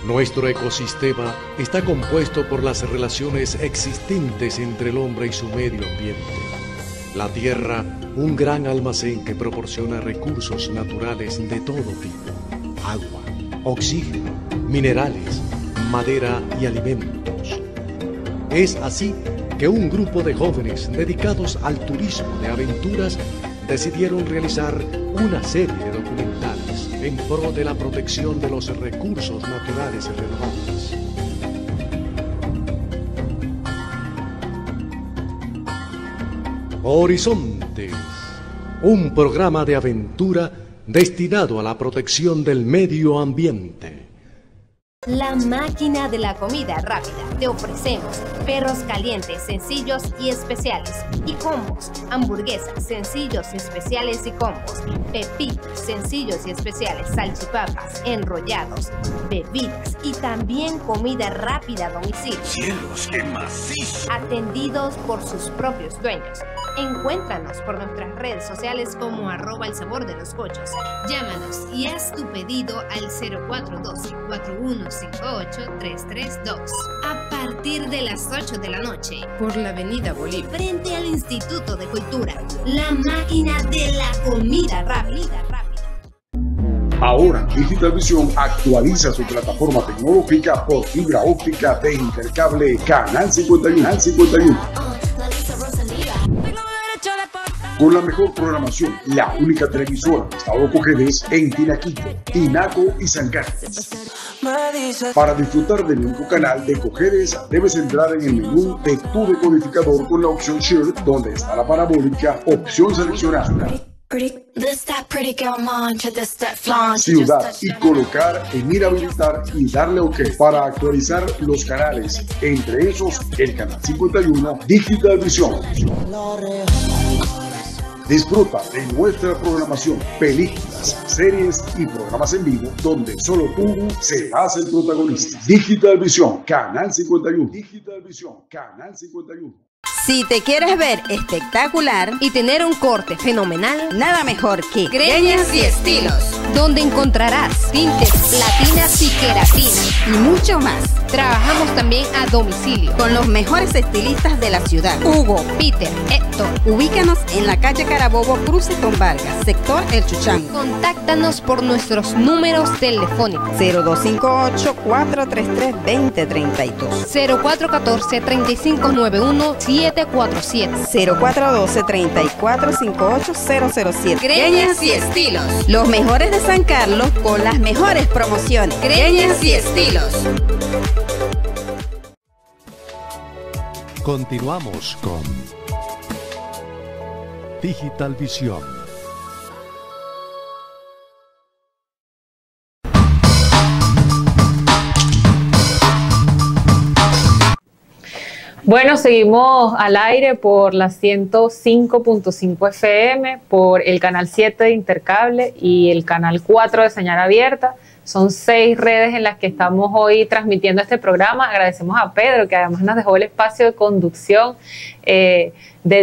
Nuestro ecosistema está compuesto por las relaciones existentes entre el hombre y su medio ambiente. La Tierra, un gran almacén que proporciona recursos naturales de todo tipo: agua, oxígeno, minerales, madera y alimentos. Es así que un grupo de jóvenes dedicados al turismo de aventuras decidieron realizar una serie de documentales en pro de la protección de los recursos naturales y renovables. Horizontes, un programa de aventura destinado a la protección del medio ambiente. La máquina de la comida rápida. Te ofrecemos perros calientes, sencillos y especiales, y combos, hamburguesas, sencillos, especiales y combos, pepitos, sencillos y especiales, salchipapas, enrollados, bebidas y también comida rápida a domicilio. ¡Cielos, qué macizo! Atendidos por sus propios dueños. Encuéntranos por nuestras redes sociales como @elsabordeLosGochos. Llámanos y haz tu pedido al 0412-4158-332. A partir de las 8 de la noche, por la Avenida Bolívar, frente al Instituto de Cultura. La máquina de la comida rápida. Ahora, Digital Visión actualiza su plataforma tecnológica por fibra óptica de Intercable Canal 51. Con la mejor programación, la única televisora de Estado Cojedes en Tinaquito, Tinaco y San Carlos. Para disfrutar del único canal de Cojedes, debes entrar en el menú de tu decodificador con la opción Share, donde está la parabólica, opción seleccionada, ciudad, y colocar en ir a habilitar y darle OK para actualizar los canales, entre esos el canal 51 Digital Visión. Disfruta de nuestra programación, películas, series y programas en vivo donde solo tú serás el protagonista. Digital Visión, Canal 51. Digital Visión, Canal 51. Si te quieres ver espectacular y tener un corte fenomenal, nada mejor que Greñas y Estilos, donde encontrarás tintes, platinas y queratinas y mucho más. Trabajamos también a domicilio con los mejores estilistas de la ciudad: Hugo, Peter, Héctor. Ubícanos en la calle Carabobo, Cruce con Vargas, sector El Chuchango. Contáctanos por nuestros números telefónicos: 0258-433-2032, 0414-3591-747, 0412-3458-007. Greñas y Estilos, los mejores de San Carlos con las mejores promociones. Greñas y Estilos. Continuamos con Digital Visión. Bueno, seguimos al aire por la 105.5 FM, por el canal 7 de Intercable y el canal 4 de Señal Abierta. Son 6 redes en las que estamos hoy transmitiendo este programa. Agradecemos a Pedro, que además nos dejó el espacio de conducción de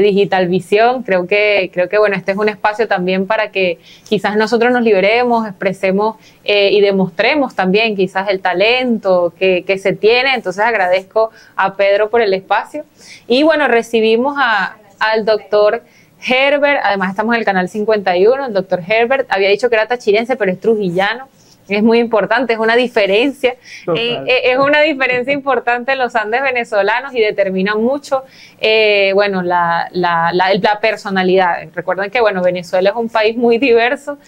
Digital Visión. Creo que bueno, este es un espacio también para que quizás nosotros nos liberemos, expresemos y demostremos también quizás el talento que se tiene. Entonces agradezco a Pedro por el espacio. Y bueno, recibimos al doctor Herbert. Además estamos en el canal 51. El doctor Herbert había dicho que era tachirense, pero es trujillano. Es muy importante, es una diferencia, es una diferencia importante en los Andes venezolanos y determina mucho, bueno, la personalidad. Recuerden que, bueno, Venezuela es un país muy diverso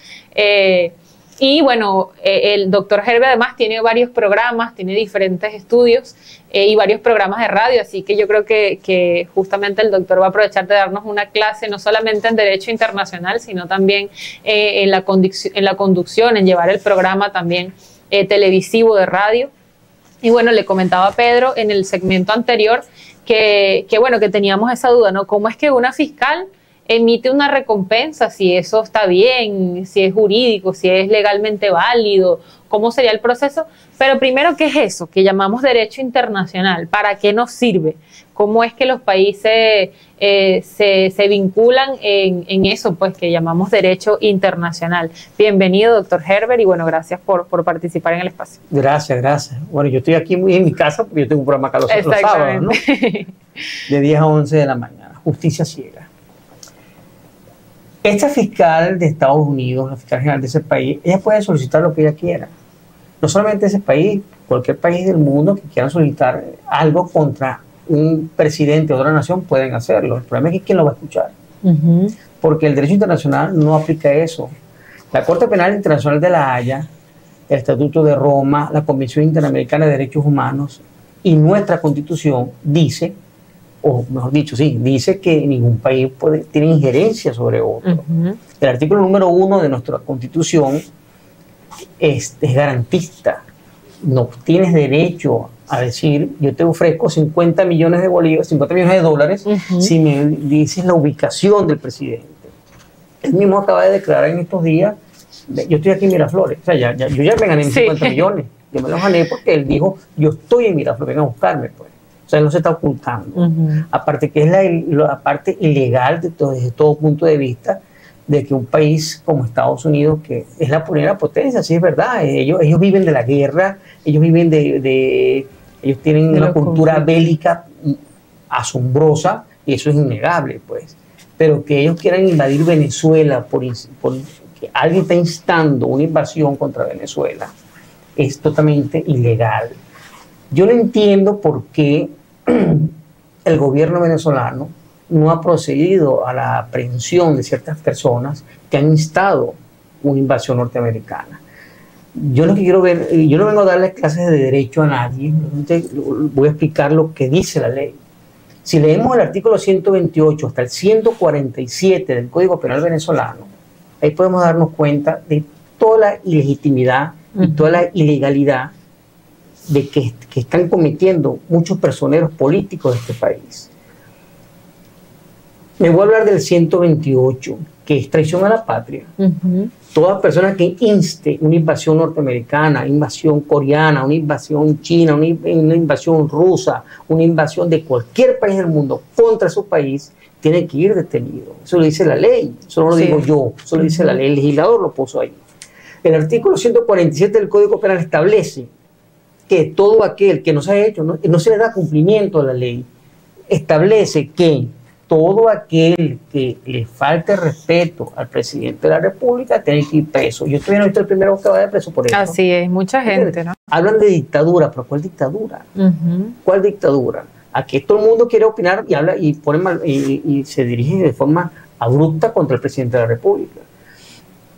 Y bueno, el doctor Herbert además tiene varios programas, tiene diferentes estudios y varios programas de radio, así que yo creo que justamente el doctor va a aprovechar de darnos una clase no solamente en Derecho Internacional, sino también en la conducción, en llevar el programa también televisivo de radio. Y bueno, le comentaba a Pedro en el segmento anterior que teníamos esa duda, ¿no? ¿Cómo es que una fiscal emite una recompensa, si eso está bien, si es jurídico, si es legalmente válido, cómo sería el proceso? Pero primero, ¿qué es eso que llamamos derecho internacional? ¿Para qué nos sirve? ¿Cómo es que los países se vinculan en eso, pues, que llamamos derecho internacional? Bienvenido, doctor Herbert, y bueno, gracias por participar en el espacio. Gracias. Bueno, yo estoy aquí muy en mi casa porque yo tengo un programa acá los sábados, ¿no? De 10 a 11 de la mañana, Justicia Ciega. Esta fiscal de Estados Unidos, la fiscal general de ese país, ella puede solicitar lo que ella quiera. No solamente ese país, cualquier país del mundo que quiera solicitar algo contra un presidente de otra nación pueden hacerlo. El problema es que ¿quién lo va a escuchar? Porque el derecho internacional no aplica eso. La Corte Penal Internacional de La Haya, el Estatuto de Roma, la Convención Interamericana de Derechos Humanos y nuestra Constitución dice, o mejor dicho, sí, dice que ningún país tiene injerencia sobre otro. El artículo número 1 de nuestra Constitución es garantista. No tienes derecho a decir, yo te ofrezco 50 millones de bolívares, 50 millones de dólares, si me dices la ubicación del presidente. Él mismo acaba de declarar en estos días, yo estoy aquí en Miraflores, o sea, yo ya me gané mis 50 millones, yo me los gané porque él dijo, yo estoy en Miraflores, vengan a buscarme, pues. O sea, él no se está ocultando. Aparte que es la parte ilegal desde todo punto de vista de que un país como Estados Unidos, que es la primera potencia, sí es verdad, ellos viven de la guerra, ellos viven ellos tienen una cultura bélica asombrosa, y eso es innegable, pues. Pero que ellos quieran invadir Venezuela porque alguien está instando una invasión contra Venezuela es totalmente ilegal. Yo no entiendo por qué el gobierno venezolano no ha procedido a la aprehensión de ciertas personas que han instado una invasión norteamericana. Yo lo que quiero ver, yo no vengo a darle clases de derecho a nadie, voy a explicar lo que dice la ley. Si leemos el artículo 128 hasta el 147 del Código Penal venezolano, ahí podemos darnos cuenta de toda la ilegitimidad y toda la ilegalidad de que están cometiendo muchos personeros políticos de este país. Me voy a hablar del 128, que es traición a la patria. Toda persona que inste una invasión norteamericana, invasión coreana, una invasión china, una invasión rusa, una invasión de cualquier país del mundo contra su país, tiene que ir detenido. Eso lo dice la ley, eso no lo digo yo, eso lo dice la ley, el legislador lo puso ahí. El artículo 147 del Código Penal establece que todo aquel que no se ha hecho, no se le da cumplimiento a la ley, establece que todo aquel que le falte respeto al presidente de la República tiene que ir preso. Yo todavía no he visto el primero que va de preso por eso. Así es, mucha gente, ¿no? Hablan de dictadura, pero ¿cuál dictadura? ¿Cuál dictadura? Aquí todo el mundo quiere opinar y habla y pone mal, y se dirige de forma abrupta contra el presidente de la República.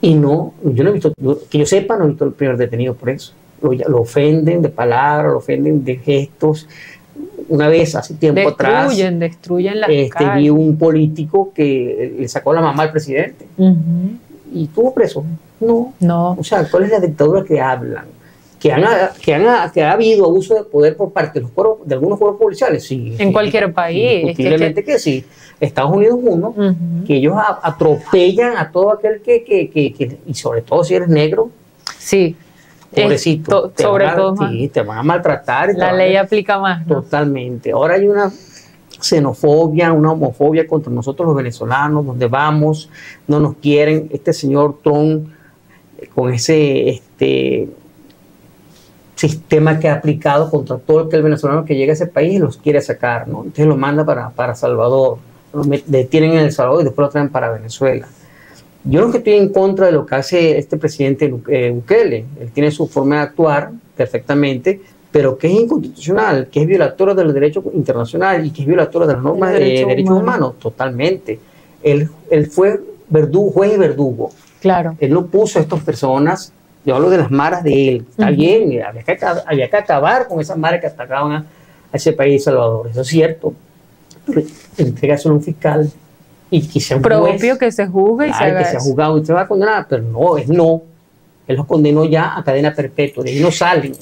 Y no, yo no he visto, que yo sepa, no he visto el primer detenido por eso. Lo ofenden de palabras, lo ofenden de gestos. Una vez, hace tiempo atrás, destruyen las calles. Vi un político que le sacó la mamá al presidente y estuvo preso. No. O sea, ¿cuál es la dictadura que hablan? ¿Que ha habido abuso de poder por parte de algunos cuerpos policiales? Sí. En cualquier país. Indiscutiblemente que sí. Estados Unidos uno, que ellos atropellan a todo aquel que y sobre todo si eres negro. Sí. Pobrecito, sobre todo. Sí, te van a maltratar. La ley aplica más, ¿no? Totalmente. Ahora hay una xenofobia, una homofobia contra nosotros los venezolanos, donde vamos, no nos quieren. Este señor Trump, con ese sistema que ha aplicado contra todo el venezolano que llega a ese país, los quiere sacar, ¿no? Entonces lo manda para Salvador, lo detienen en El Salvador y después lo traen para Venezuela. Yo no que estoy en contra de lo que hace este presidente Bukele. Él tiene su forma de actuar perfectamente, pero que es inconstitucional, que es violatorio del derecho internacional y que es violatorio de las normas de derechos humanos, totalmente. Él fue juez y verdugo. Claro. Él no puso a estas personas Yo hablo de las maras de él. Está bien, había que acabar con esas maras que atacaban a ese país Salvador. Eso es cierto. Entregárselo a un fiscal y que sea un propio juez, que se juzgue y se haga que sea eso. juzgado y se va a condenar, pero no, él los condenó ya a cadena perpetua, de ahí no salen.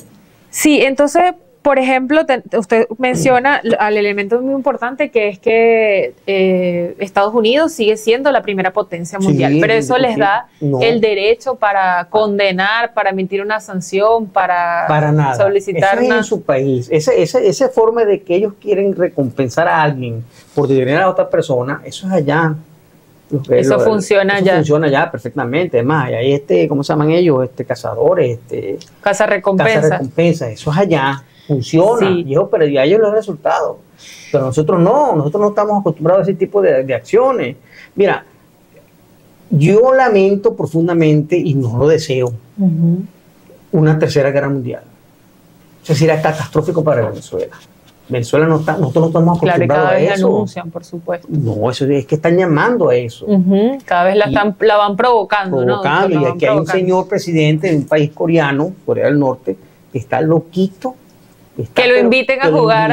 Sí, entonces, por ejemplo, usted menciona al elemento muy importante que es que Estados Unidos sigue siendo la primera potencia mundial, Sí, pero eso les da no. el derecho para condenar, para emitir una sanción, para nada. solicitar Eso es una... en su país. Esa forma de que ellos quieren recompensar a alguien por detener a otra persona, eso es allá. Eso funciona allá. Funciona allá perfectamente. Además, hay ¿cómo se llaman ellos? Cazadores, Casa recompensa. Eso es allá. Funciona. Sí. Pero ya ellos los resultados. Pero nosotros no estamos acostumbrados a ese tipo de acciones. Mira, yo lamento profundamente y no lo deseo una tercera guerra mundial. Eso sería catastrófico para Venezuela. Venezuela nosotros no estamos acostumbrados Claro, cada a vez eso. anuncian, por supuesto. No, eso es que están llamando a eso. Cada vez la van provocando, ¿no? Y aquí hay un señor presidente de un país coreano, Corea del Norte, que está loquito. Que lo inviten a jugar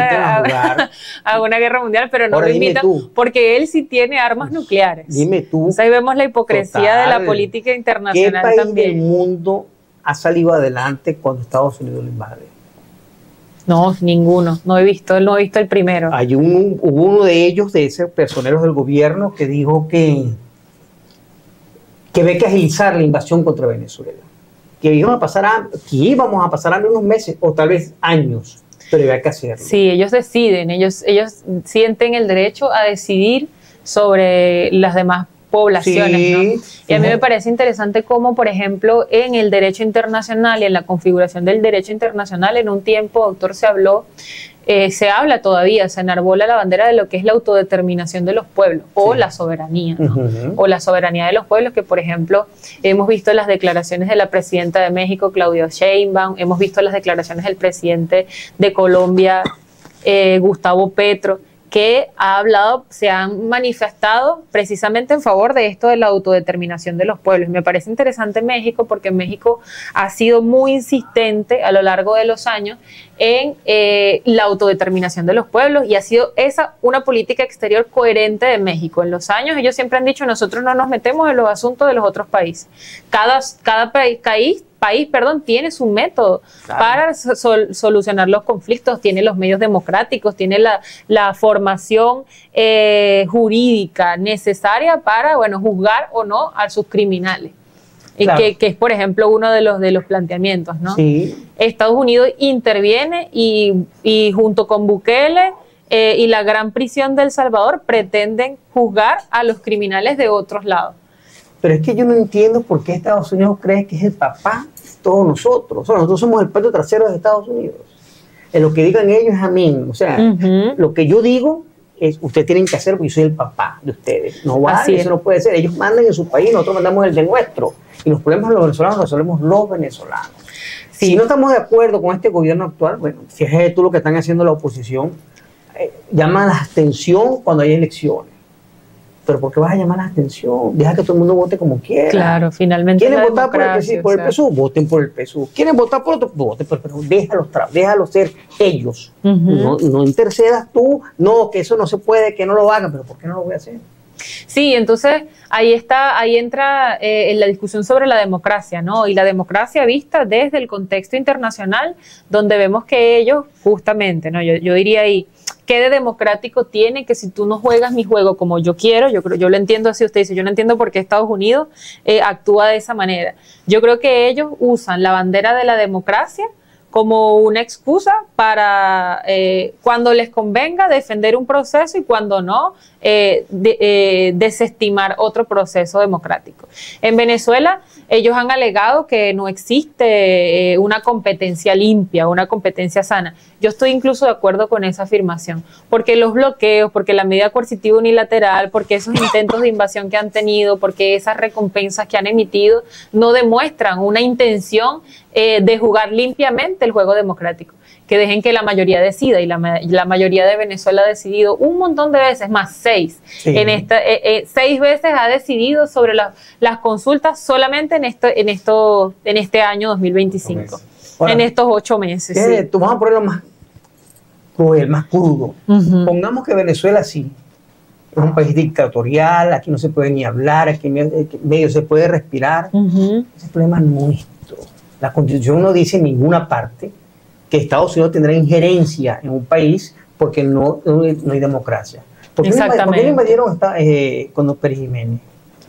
a una guerra mundial, pero no Ahora, lo dime invitan tú. porque él sí tiene armas nucleares. Dime tú. Entonces ahí vemos la hipocresía de la política ¿Qué internacional país también. del mundo ha salido adelante cuando Estados Unidos lo invade? No, ninguno. No he visto el primero. Hubo uno de ellos, de esos personeros del gobierno, que dijo que había que agilizar la invasión contra Venezuela. Que íbamos a pasar hambre unos meses o tal vez años, pero había que hacerlo. Sí, ellos deciden, ellos sienten el derecho a decidir sobre las demás poblaciones, Sí, ¿no? Y a mí me parece interesante cómo, por ejemplo, en el derecho internacional y en la configuración del derecho internacional, en un tiempo, doctor, se habla todavía, se enarbola la bandera de lo que es la autodeterminación de los pueblos o la soberanía, ¿no? O la soberanía de los pueblos, que por ejemplo hemos visto las declaraciones de la presidenta de México, Claudia Sheinbaum, hemos visto las declaraciones del presidente de Colombia, Gustavo Petro, que se han manifestado precisamente en favor de esto de la autodeterminación de los pueblos. Me parece interesante México porque México ha sido muy insistente a lo largo de los años en la autodeterminación de los pueblos y ha sido esa una política exterior coherente de México. En los años ellos siempre han dicho nosotros no nos metemos en los asuntos de los otros países. Cada país tiene su método para solucionar los conflictos, tiene los medios democráticos, tiene la formación jurídica necesaria para, juzgar o no a sus criminales. Claro. Que es, por ejemplo, uno de los planteamientos, ¿no? Sí. Estados Unidos interviene y junto con Bukele y la gran prisión de El Salvador pretenden juzgar a los criminales de otros lados. Pero es que yo no entiendo por qué Estados Unidos cree que es el papá de todos nosotros. O sea, nosotros somos el patio trasero de Estados Unidos. En lo que digan ellos es amén. O sea, lo que yo digo es, ustedes tienen que hacer porque yo soy el papá de ustedes. No vale, eso no puede ser. Ellos mandan en su país, nosotros mandamos el de nuestro. Y los problemas de los venezolanos los resolvemos los venezolanos. Sí. Si no estamos de acuerdo con este gobierno actual, fíjate tú lo que están haciendo la oposición, llaman la abstención cuando hay elecciones. Pero ¿por qué vas a llamar la atención? Deja que todo el mundo vote como quiera. Claro, finalmente. ¿Quieren votar por el PSUV? Voten por el PSUV. ¿Quieren votar por otro? Voten, pero déjalos ser ellos. No intercedas tú. No, que eso no se puede, que no lo hagan. Pero ¿por qué no lo voy a hacer? Sí, entonces ahí entra en la discusión sobre la democracia, ¿no? Y la democracia vista desde el contexto internacional, donde vemos que ellos, justamente, ¿no? Yo diría ahí, ¿qué de democrático tiene que si tú no juegas mi juego como yo quiero? Yo lo entiendo así, usted dice, yo no entiendo por qué Estados Unidos actúa de esa manera. Yo creo que ellos usan la bandera de la democracia como una excusa para cuando les convenga defender un proceso y cuando no desestimar otro proceso democrático. En Venezuela ellos han alegado que no existe una competencia limpia, una competencia sana. Yo estoy incluso de acuerdo con esa afirmación, porque los bloqueos, porque la medida coercitiva unilateral, porque esos intentos de invasión que han tenido, porque esas recompensas que han emitido no demuestran una intención de jugar limpiamente el juego democrático. que dejen que la mayoría decida, y la mayoría de Venezuela ha decidido un montón de veces, más 6. Sí. 6 veces ha decidido sobre las consultas solamente en este año 2025. Ahora, en estos 8 meses. Sí. Vamos a ponerlo más cruel, más crudo. Pongamos que Venezuela sí es un país dictatorial, aquí no se puede ni hablar, aquí medio se puede respirar. Ese problema es nuestro. La Constitución no dice en ninguna parte que Estados Unidos tendrá injerencia en un país porque no hay democracia. ¿Por qué no invadieron cuando Pérez Jiménez?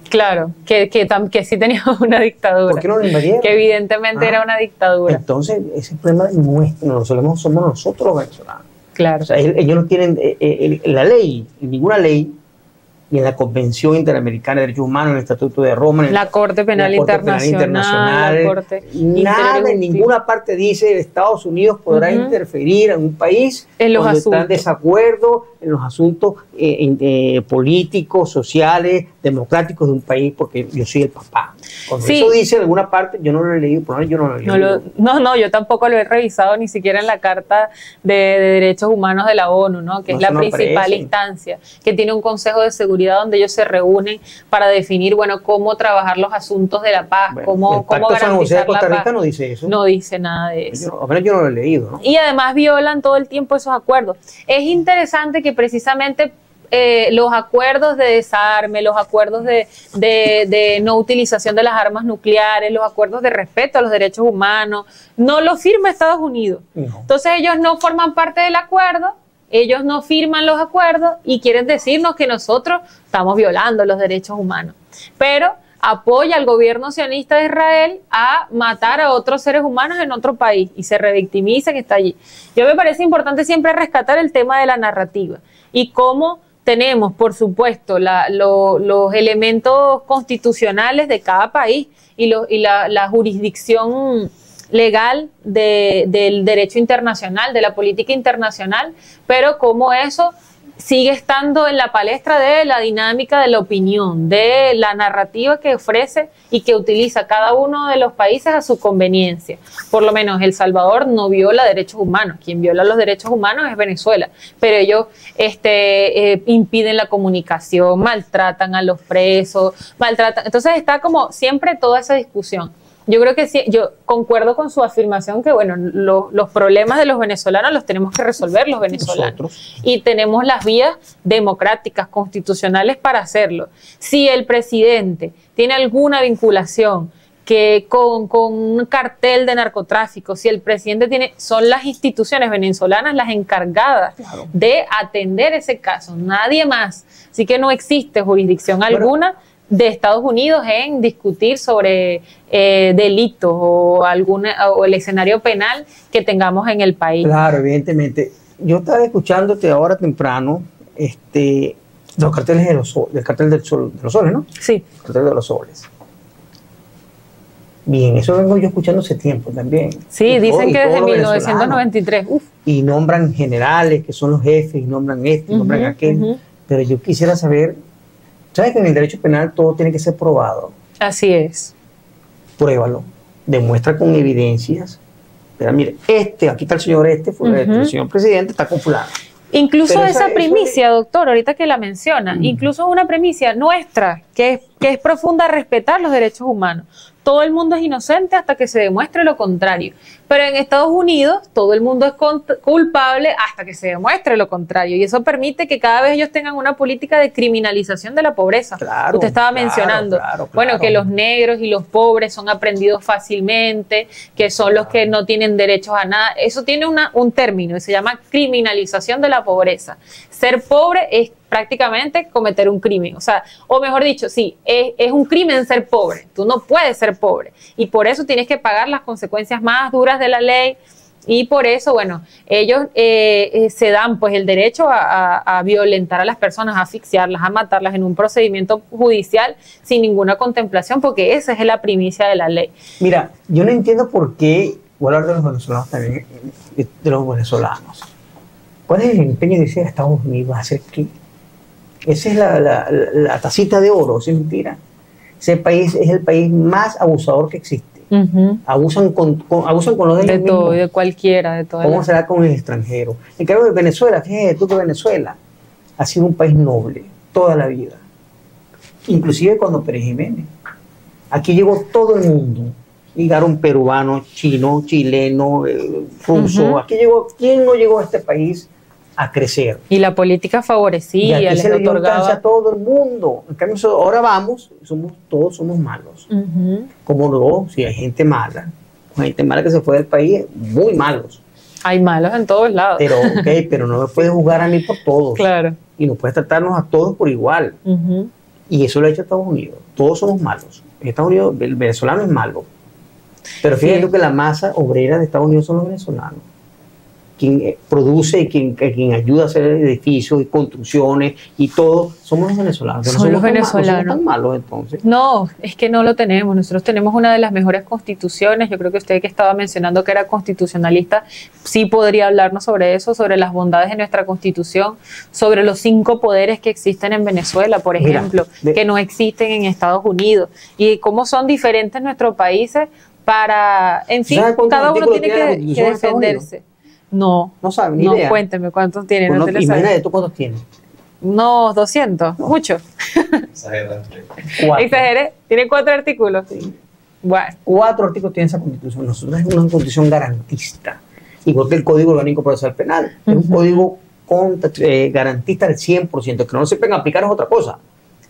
Claro, que sí tenía una dictadura. ¿Por qué no lo invadieron? Que evidentemente era una dictadura. Entonces, ese problema es nuestro, somos nosotros los venezolanos. Claro. O sea, ellos no tienen la ley, ninguna ley, ni en la Convención Interamericana de Derechos Humanos, en el Estatuto de Roma, en la Corte Penal Internacional, la Corte nada en ninguna parte dice Estados Unidos podrá interferir en un país en los cuando está en desacuerdo en los asuntos políticos, sociales, democráticos de un país, porque yo soy el papá. Cuando eso dice en alguna parte, yo no lo he leído, por ejemplo, yo no lo he leído. No, yo tampoco lo he revisado ni siquiera en la Carta de Derechos Humanos de la ONU, ¿no? Que es la principal instancia, que tiene un Consejo de Seguridad donde ellos se reúnen para definir, bueno, cómo trabajar los asuntos de la paz, cómo garantizar San José de Costa Rica la paz. No dice eso. No dice nada de eso. Yo no lo he leído, ¿no? Y además violan todo el tiempo esos acuerdos. Es interesante que precisamente los acuerdos de desarme, los acuerdos de no utilización de las armas nucleares, los acuerdos de respeto a los derechos humanos, no los firma Estados Unidos. No. Entonces ellos no forman parte del acuerdo, ellos no firman los acuerdos y quieren decirnos que nosotros estamos violando los derechos humanos. Pero apoya al gobierno sionista de Israel a matar a otros seres humanos en otro país y se revictimiza que está allí. Yo me parece importante siempre rescatar el tema de la narrativa y cómo tenemos, por supuesto, los elementos constitucionales de cada país y la jurisdicción legal del derecho internacional, de la política internacional, pero cómo eso sigue estando en la palestra de la dinámica de la opinión, de la narrativa que ofrece y que utiliza cada uno de los países a su conveniencia. Por lo menos El Salvador no viola derechos humanos, quien viola los derechos humanos es Venezuela, pero ellos impiden la comunicación, maltratan a los presos, entonces está como siempre toda esa discusión. Yo creo que sí, yo concuerdo con su afirmación que, bueno, los problemas de los venezolanos los tenemos que resolver los venezolanos. Nosotros. Y tenemos las vías democráticas, constitucionales para hacerlo. Si el presidente tiene alguna vinculación con un cartel de narcotráfico, si el presidente son las instituciones venezolanas las encargadas de atender ese caso, nadie más. Así que no existe jurisdicción alguna de Estados Unidos en discutir sobre delitos o el escenario penal que tengamos en el país. Claro, evidentemente. Yo estaba escuchándote ahora temprano los carteles del cartel de los soles, ¿no? Sí. El cartel de los soles. Bien, eso vengo yo escuchando hace tiempo también. Sí, dicen que desde 1993. Uf. Y nombran generales que son los jefes, y nombran y nombran aquel. Pero yo quisiera saber, ¿sabes que en el derecho penal todo tiene que ser probado? Así es. Pruébalo, demuestra con evidencias. Pero mire, aquí está el señor el señor presidente está con fulano. Incluso esa primicia, doctor, ahorita que la menciona, incluso es una primicia nuestra, que es profunda respetar los derechos humanos. Todo el mundo es inocente hasta que se demuestre lo contrario. Pero en Estados Unidos todo el mundo es culpable hasta que se demuestre lo contrario. Y eso permite que cada vez ellos tengan una política de criminalización de la pobreza. Claro, usted estaba mencionando, bueno, que los negros y los pobres son aprendidos fácilmente, que son los que no tienen derechos a nada. Eso tiene un término y se llama criminalización de la pobreza. Ser pobre es prácticamente cometer un crimen, o mejor dicho, sí, es un crimen ser pobre, tú no puedes ser pobre y por eso tienes que pagar las consecuencias más duras de la ley y por eso, bueno, ellos se dan pues el derecho a violentar a las personas, a asfixiarlas, a matarlas en un procedimiento judicial sin ninguna contemplación porque esa es la primicia de la ley. Mira, yo no entiendo por qué, voy a hablar de los venezolanos también, de los venezolanos. ¿Cuál es el empeño de decir a Estados Unidos hacer qué? Esa es la tacita de oro, es mentira. Ese país es el país más abusador que existe. Abusan con los de ellos todo, mismos. de cualquiera, de todo. ¿Cómo será con el extranjero? En cambio de Venezuela, fíjate tú que Venezuela ha sido un país noble toda la vida. Inclusive cuando Pérez Jiménez. Aquí llegó todo el mundo. Llegaron peruanos, chinos, chilenos, rusos. Aquí llegó, ¿quién no llegó a este país a crecer? Y la política favorecía, y aquí les se le dio otorgaba. alcance a todo el mundo. En cambio, ahora vamos, todos somos malos. Como no, si hay gente mala que se fue del país, muy malos. Hay malos en todos lados. Pero, pero no me puedes juzgar a mí por todos. Claro. Y no puedes tratarnos a todos por igual. Y eso lo ha hecho Estados Unidos. Todos somos malos. En Estados Unidos, el venezolano es malo. Pero fíjate tú que la masa obrera de Estados Unidos son los venezolanos. Quien produce y quien ayuda a hacer edificios y construcciones y todo, somos los venezolanos. Son los venezolanos. No somos tan malos entonces. No, es que no lo tenemos. Nosotros tenemos una de las mejores constituciones. Yo creo que usted que estaba mencionando que era constitucionalista, sí podría hablarnos sobre eso, sobre las bondades de nuestra constitución, sobre los 5 poderes que existen en Venezuela, por ejemplo, que no existen en Estados Unidos, y cómo son diferentes nuestros países para, en fin, cada uno tiene que defenderse. No sabe, ni idea. Cuénteme cuántos tiene. Bueno, imagínate tú cuántos tienes. Unos 200, mucho. Exageré. Tiene 4 artículos. Bueno. 4 artículos tiene esa constitución. Nosotros es una constitución garantista. Igual que el Código Orgánico Procesal Penal. Es un código garantista al 100%. Que no se pueden aplicar es otra cosa.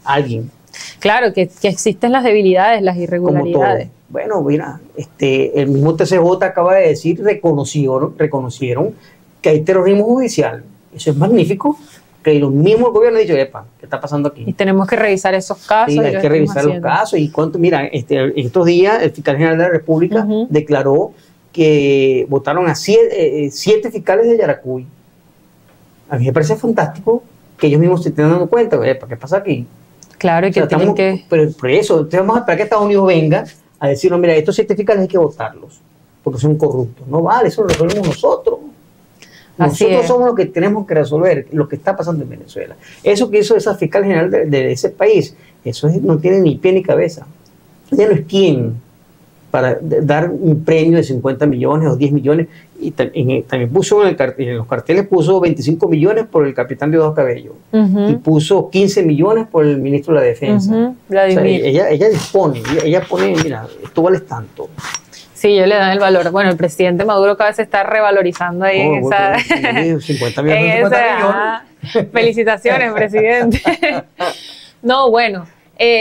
Alguien. Claro, que existen las debilidades, las irregularidades. Bueno, mira, el mismo TCJ acaba de decir, reconocieron que hay terrorismo judicial. Eso es magnífico, que los mismos gobiernos han dicho, epa, ¿qué está pasando aquí? Y tenemos que revisar esos casos. Sí, hay que revisar los casos. Y mira, estos días el fiscal general de la República declaró que votaron a 7 fiscales de Yaracuy. A mí me parece fantástico que ellos mismos se estén dando cuenta, epa, ¿qué pasa aquí? Claro, y que tienen que... Pero por eso, entonces vamos a esperar que Estados Unidos venga a decirnos, mira, estos 7 fiscales hay que votarlos, porque son corruptos. No vale, eso lo resolvemos nosotros. Nosotros somos los que tenemos que resolver lo que está pasando en Venezuela. Eso que hizo esa fiscal general de ese país, eso no tiene ni pie ni cabeza. Ella no es quien para dar un premio de 50 millones o 10 millones. Y también puso en los carteles puso 25 millones por el capitán Diosdado Cabello y puso 15 millones por el ministro de la Defensa. O sea, ella dispone, ella pone, mira, esto vale tanto. Sí, ellos le dan el valor. Bueno, el presidente Maduro cada vez se está revalorizando ahí en esa... 50 millones. Felicitaciones, presidente. No, bueno...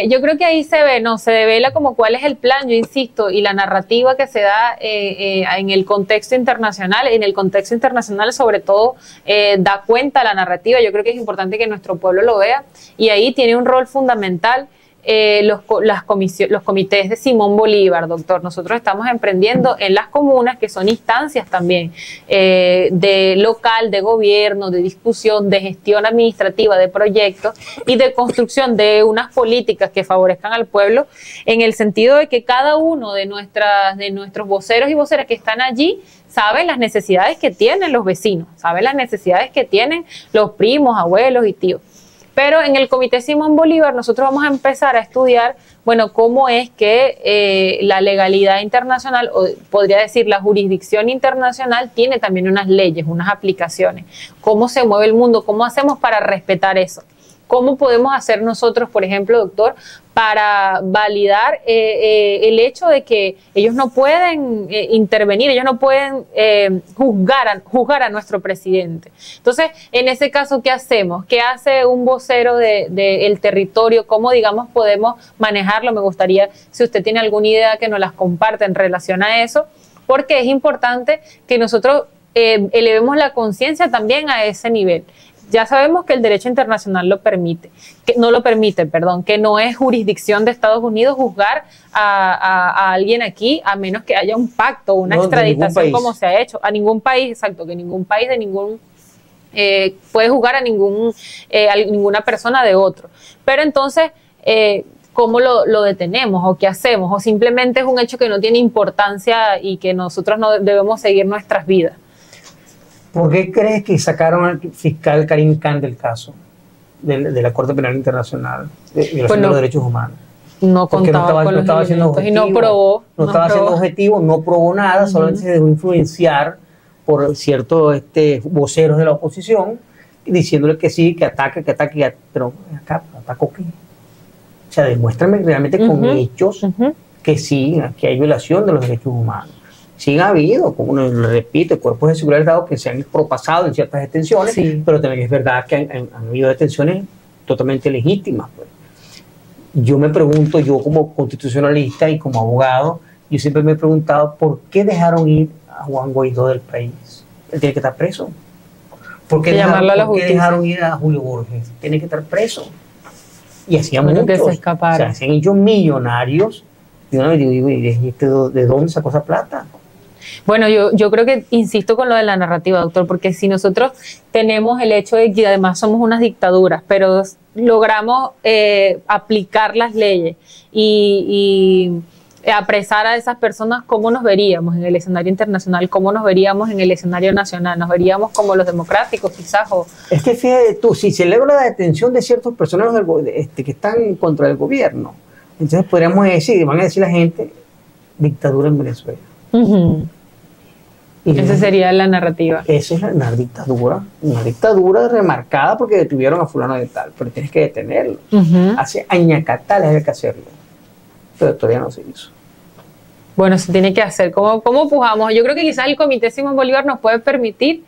yo creo que ahí se devela como cuál es el plan, yo insisto, y la narrativa que se da en el contexto internacional. En el contexto internacional, sobre todo, da cuenta la narrativa. Yo creo que es importante que nuestro pueblo lo vea, y ahí tiene un rol fundamental los comités de Simón Bolívar, doctor. Nosotros estamos emprendiendo en las comunas, que son instancias también de local, de gobierno, de discusión, de gestión administrativa, de proyectos y de construcción de unas políticas que favorezcan al pueblo, en el sentido de que cada uno de nuestros voceros y voceras que están allí saben las necesidades que tienen los vecinos, saben las necesidades que tienen los primos, abuelos y tíos. Pero en el Comité Simón Bolívar nosotros vamos a empezar a estudiar, bueno, cómo es que la legalidad internacional, o podría decir la jurisdicción internacional, tiene también unas leyes, unas aplicaciones. Cómo se mueve el mundo, cómo hacemos para respetar eso. ¿Cómo podemos hacer nosotros, por ejemplo, doctor, para validar el hecho de que ellos no pueden intervenir, ellos no pueden juzgar a nuestro presidente? Entonces, en ese caso, ¿qué hacemos? ¿Qué hace un vocero del territorio? ¿Cómo, digamos, podemos manejarlo? Me gustaría, si usted tiene alguna idea, que nos las comparta en relación a eso, porque es importante que nosotros elevemos la conciencia también a ese nivel. Ya sabemos que el derecho internacional que no es jurisdicción de Estados Unidos juzgar a alguien aquí, a menos que haya un pacto, una extraditación como se ha hecho. A ningún país, exacto, que ningún país puede juzgar a ninguna persona de otro. Pero entonces, ¿cómo lo detenemos o qué hacemos? O simplemente es un hecho que no tiene importancia y que nosotros no debemos seguir nuestras vidas. ¿Por qué crees que sacaron al fiscal Karim Khan del caso de la Corte Penal Internacional de los Derechos Humanos? no contaba con los elementos y no probó. No estaba siendo objetivo, no probó nada, solamente se dejó influenciar por ciertos voceros de la oposición, diciéndole que sí, que ataque, pero acá, ¿atacó qué? O sea, demuéstrame realmente con hechos que sí, que hay violación de los derechos humanos. Sí ha habido, como lo repito, cuerpos de seguridad del Estado que se han propasado en ciertas detenciones, pero también es verdad que han habido detenciones totalmente legítimas. Pues. Yo me pregunto, yo como constitucionalista y como abogado, yo siempre me he preguntado por qué dejaron ir a Juan Guaidó del país. Él tiene que estar preso. ¿Por qué dejaron ir a Julio Borges? Tiene que estar preso. Y hacían muchos. Que se escaparon. O sea, se han hecho millonarios. Y uno digo, ¿de dónde sacó esa plata? Bueno, yo creo que insisto con lo de la narrativa, doctor, porque si nosotros tenemos el hecho de que además somos unas dictaduras, pero logramos aplicar las leyes y apresar a esas personas, ¿cómo nos veríamos en el escenario internacional? ¿Cómo nos veríamos en el escenario nacional? ¿Nos veríamos como los democráticos quizás? Es que fíjate tú, si se logra la detención de ciertos personajes que están contra el gobierno, entonces podríamos decir, van a decir la gente, dictadura en Venezuela. Esa sería la narrativa. Esa es una dictadura remarcada porque detuvieron a fulano de tal, pero tienes que detenerlo. Hace añacatales hay que hacerlo, pero todavía no se hizo. Bueno, se tiene que hacer. ¿Cómo pujamos? Yo creo que quizás el Comité Simón Bolívar nos puede permitir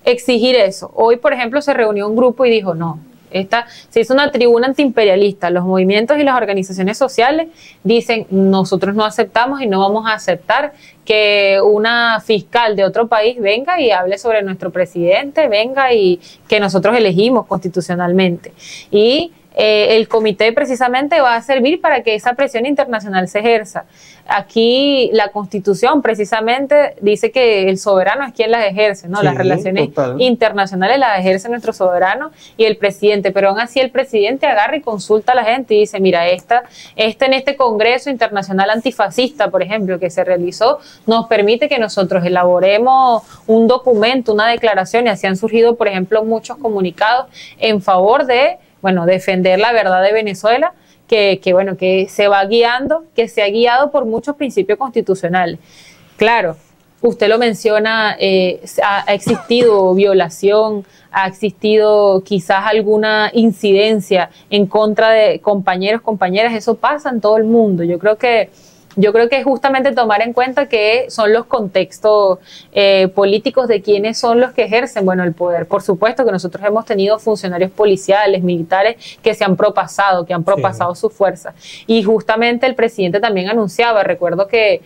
exigir eso. Hoy, por ejemplo, se reunió un grupo y dijo, no, se hizo una tribuna antiimperialista. Los movimientos y las organizaciones sociales dicen, nosotros no aceptamos y no vamos a aceptar que una fiscal de otro país venga y hable sobre nuestro presidente, venga y que nosotros elegimos constitucionalmente. Y el comité precisamente va a servir para que esa presión internacional se ejerza. Aquí la Constitución precisamente dice que el soberano es quien las ejerce, ¿no? Sí, las relaciones internacionales las ejerce nuestro soberano y el presidente, pero aún así el presidente agarra y consulta a la gente y dice, mira, en este Congreso Internacional Antifascista, por ejemplo, que se realizó, nos permite que nosotros elaboremos un documento, una declaración, y así han surgido, por ejemplo, muchos comunicados en favor de defender la verdad de Venezuela, que se va guiando, que se ha guiado por muchos principios constitucionales. Claro, usted lo menciona, ha existido violación, ha existido quizás alguna incidencia en contra de compañeros, compañeras, eso pasa en todo el mundo. Yo creo que es justamente tomar en cuenta que son los contextos políticos de quienes son los que ejercen el poder. Por supuesto que nosotros hemos tenido funcionarios policiales, militares que se han propasado, su fuerza. Y justamente el presidente también anunciaba, recuerdo que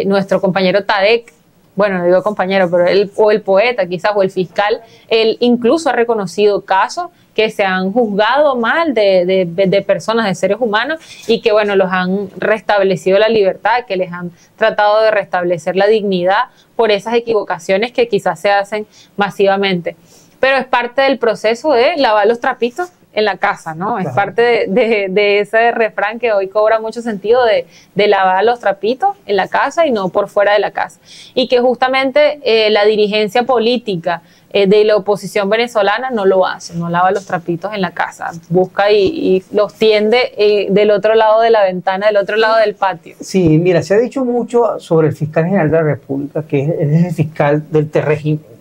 nuestro compañero Tadek, no digo compañero, pero el poeta quizás, o el fiscal, él incluso ha reconocido casos que se han juzgado mal de personas, de seres humanos, y que los han restablecido la libertad, que les han tratado de restablecer la dignidad por esas equivocaciones que quizás se hacen masivamente. Pero es parte del proceso de lavar los trapitos en la casa, ¿no? Es parte de ese refrán que hoy cobra mucho sentido de lavar los trapitos en la casa y no por fuera de la casa. Y que justamente la dirigencia política de la oposición venezolana no lo hace, no lava los trapitos en la casa, busca y los tiende del otro lado de la ventana, del otro lado del patio. Sí, mira, se ha dicho mucho sobre el fiscal general de la República, que es el fiscal del régimen.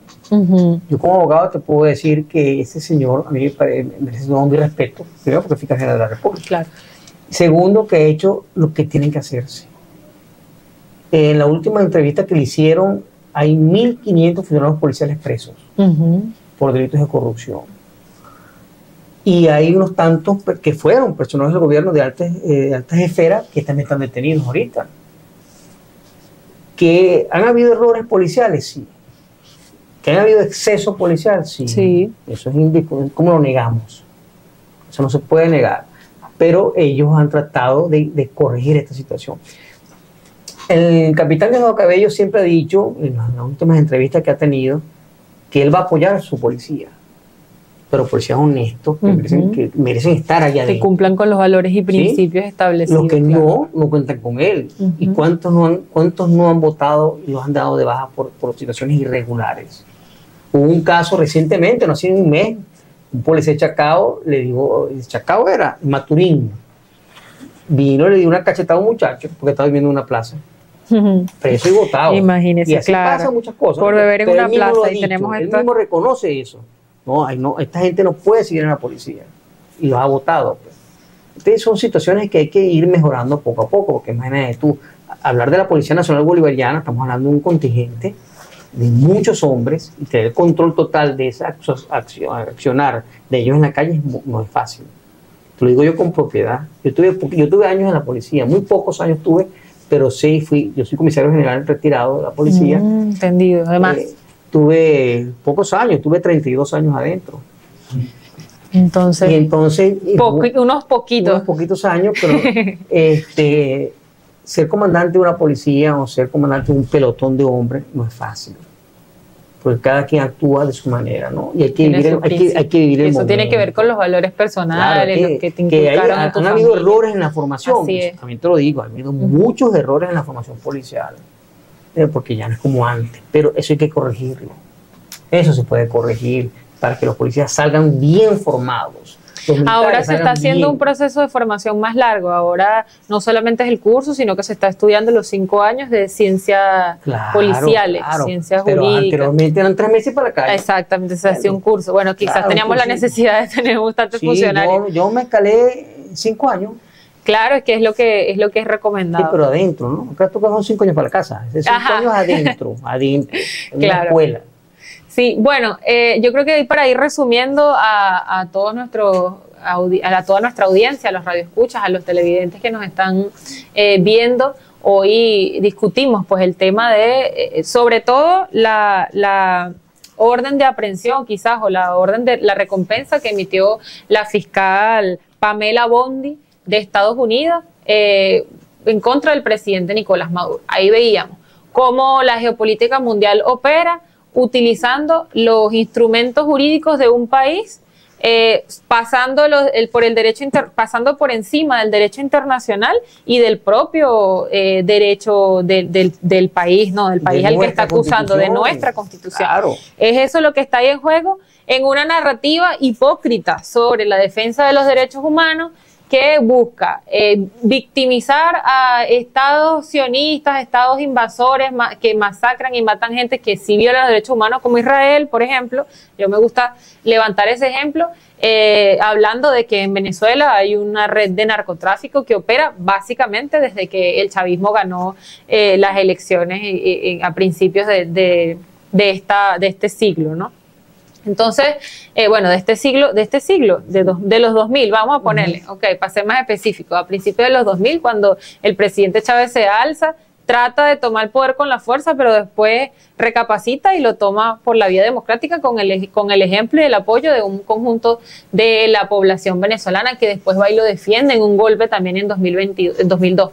Yo como abogado te puedo decir que ese señor a mí me merece un respeto, primero porque es fiscal general de la República. Claro. Segundo, que ha hecho lo que tienen que hacerse. En la última entrevista que le hicieron, hay 1.500 funcionarios policiales presos por delitos de corrupción. Y hay unos tantos que fueron personajes del gobierno de altas esferas que también están detenidos ahorita. ¿Que han habido errores policiales? Sí. ¿Que han habido exceso policial? Sí. Eso es indiscutible. ¿Cómo lo negamos? Eso no se puede negar. Pero ellos han tratado de corregir esta situación. El capitán Diosdado Cabello siempre ha dicho, en las últimas entrevistas que ha tenido, que él va a apoyar a su policía. Pero policías honestos, que merecen estar allá adentro. Que cumplan con los valores y principios establecidos. Los que no cuentan con él. ¿Y cuántos no han votado y los han dado de baja por situaciones irregulares? Hubo un caso recientemente, no hace un mes, Un policía de Chacao le dijo, Chacao era Maturín, vino y le dio una cachetada a un muchacho porque estaba viviendo en una plaza. Preso y botado. Imagínese, y así claro. pasan muchas cosas. Por beber en Pero una él mismo plaza lo ha y dicho, tenemos él esto. mismo reconoce eso. No, esta gente no puede seguir en la policía. Y los ha votado. Pues. Entonces son situaciones que hay que ir mejorando poco a poco, porque imagínate tú, hablar de la Policía Nacional Bolivariana, estamos hablando de un contingente de muchos hombres y tener control total de esa accionar de ellos en la calle no es fácil. Te lo digo yo con propiedad. Yo tuve años en la policía, muy pocos años tuve, pero sí yo soy comisario general retirado de la policía. Entendido, además. Tuve pocos años, tuve 32 años adentro. Entonces, unos poquitos años, pero ser comandante de una policía o ser comandante de un pelotón de hombres no es fácil. Porque cada quien actúa de su manera, ¿no? Y hay que vivir el momento. Eso tiene que ver con los valores personales, claro, los que te inculcaron en tu han familia. habido errores en la formación. Así es. También te lo digo, han habido muchos errores en la formación policial. Porque ya no es como antes. Pero eso hay que corregirlo. Eso se puede corregir para que los policías salgan bien formados. Ahora se está haciendo un proceso de formación más largo. Ahora no solamente es el curso, sino que se está estudiando los 5 años de ciencias policiales, ciencias jurídicas. Anteriormente eran 3 meses para la calle. Exactamente, se hacía un curso. Bueno, quizás teníamos la necesidad de tener bastantes funcionarios. Yo me escalé 5 años. Claro, es que es lo que es recomendado. Sí, pero adentro, ¿no? Acá tú son 5 años para la casa. 5 años adentro, en una escuela. Sí, bueno, yo creo que para ir resumiendo a toda nuestra audiencia, a los radioescuchas, a los televidentes que nos están viendo, hoy discutimos pues el tema de, sobre todo, la orden de aprehensión quizás, o la orden de la recompensa que emitió la fiscal Pamela Bondi de Estados Unidos en contra del presidente Nicolás Maduro. Ahí veíamos cómo la geopolítica mundial opera utilizando los instrumentos jurídicos de un país, pasando por encima del derecho internacional y del propio derecho del país, ¿no? Del país al que está acusando, de nuestra Constitución. Claro. Es eso lo que está ahí en juego, en una narrativa hipócrita sobre la defensa de los derechos humanos, que busca victimizar a estados sionistas, estados invasores que masacran y matan gente que sí viola los derechos humanos, como Israel, por ejemplo. Yo me gusta levantar ese ejemplo, hablando de que en Venezuela hay una red de narcotráfico que opera básicamente desde que el chavismo ganó las elecciones a principios de este siglo, ¿no? Entonces, bueno, de los 2000, vamos a ponerle, para ser más específico, a principios de los 2000, cuando el presidente Chávez se alza, trata de tomar el poder con la fuerza, pero después recapacita y lo toma por la vía democrática con el ejemplo y el apoyo de un conjunto de la población venezolana, que después va y lo defiende en un golpe también en 2002.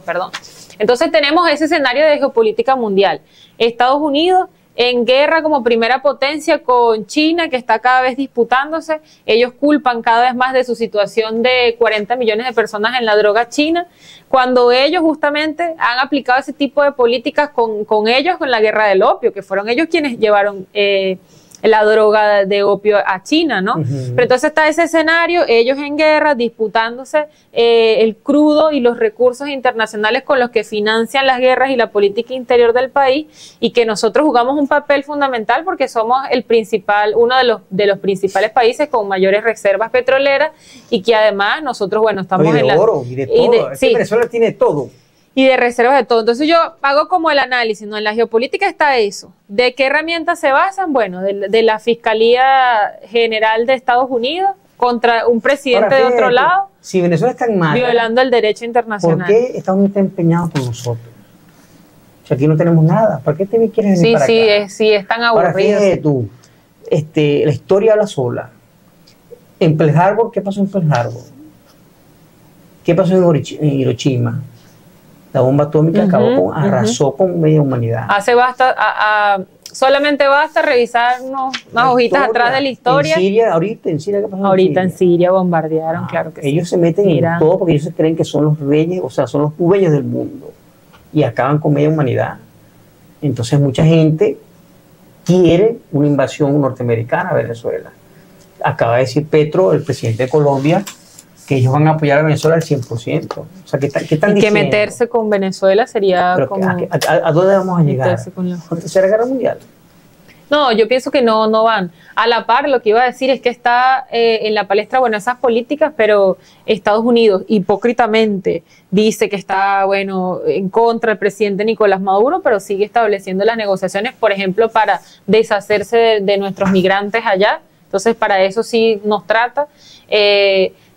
Entonces tenemos ese escenario de geopolítica mundial. Estados Unidos en guerra como primera potencia con China, que está cada vez disputándose. Ellos culpan cada vez más de su situación de 40 millones de personas en la droga china, cuando ellos justamente han aplicado ese tipo de políticas con la guerra del opio, que fueron ellos quienes llevaron la droga de opio a China, ¿no? Pero entonces está ese escenario, ellos en guerra, disputándose el crudo y los recursos internacionales con los que financian las guerras y la política interior del país, y que nosotros jugamos un papel fundamental porque somos uno de los principales países con mayores reservas petroleras, y que además nosotros, bueno, estamos en la... oro y de todo, sí. Venezuela tiene todo. Y de reservas de todo. Entonces yo hago como el análisis, ¿no? En la geopolítica está eso. ¿De qué herramientas se basan? Bueno, de la Fiscalía General de Estados Unidos contra un presidente de otro lado. Si Venezuela está en mal, violando el derecho internacional. ¿Por qué Estados Unidos está empeñado con nosotros? O sea, aquí no tenemos nada. ¿Para qué te quieres venir para acá? Sí, es tan aburrido. Ahora fíjate tú, la historia habla sola. En Pearl Harbor, ¿qué pasó en Pearl Harbor? ¿Qué pasó en Hiroshima? La bomba atómica arrasó con media humanidad. Solamente basta revisar unas hojitas atrás de la historia. En Siria, ¿qué pasó? Ahorita en Siria bombardearon, claro que sí. Ellos se meten en todo porque ellos se creen que son los reyes, o sea, son los dueños del mundo, y acaban con media humanidad. Entonces mucha gente quiere una invasión norteamericana a Venezuela. acaba de decir Petro, el presidente de Colombia, que ellos van a apoyar a Venezuela al 100%. O sea, ¿qué están diciendo? Que meterse con Venezuela sería como... ¿A dónde vamos a llegar? ¿Con la Tercera Guerra Mundial? No, yo pienso que no van. A la par, lo que iba a decir es que está en la palestra, bueno, esas políticas, pero Estados Unidos hipócritamente dice que está, bueno, en contra del presidente Nicolás Maduro, pero sigue estableciendo las negociaciones, por ejemplo, para deshacerse de nuestros migrantes allá. Entonces, para eso sí nos trata.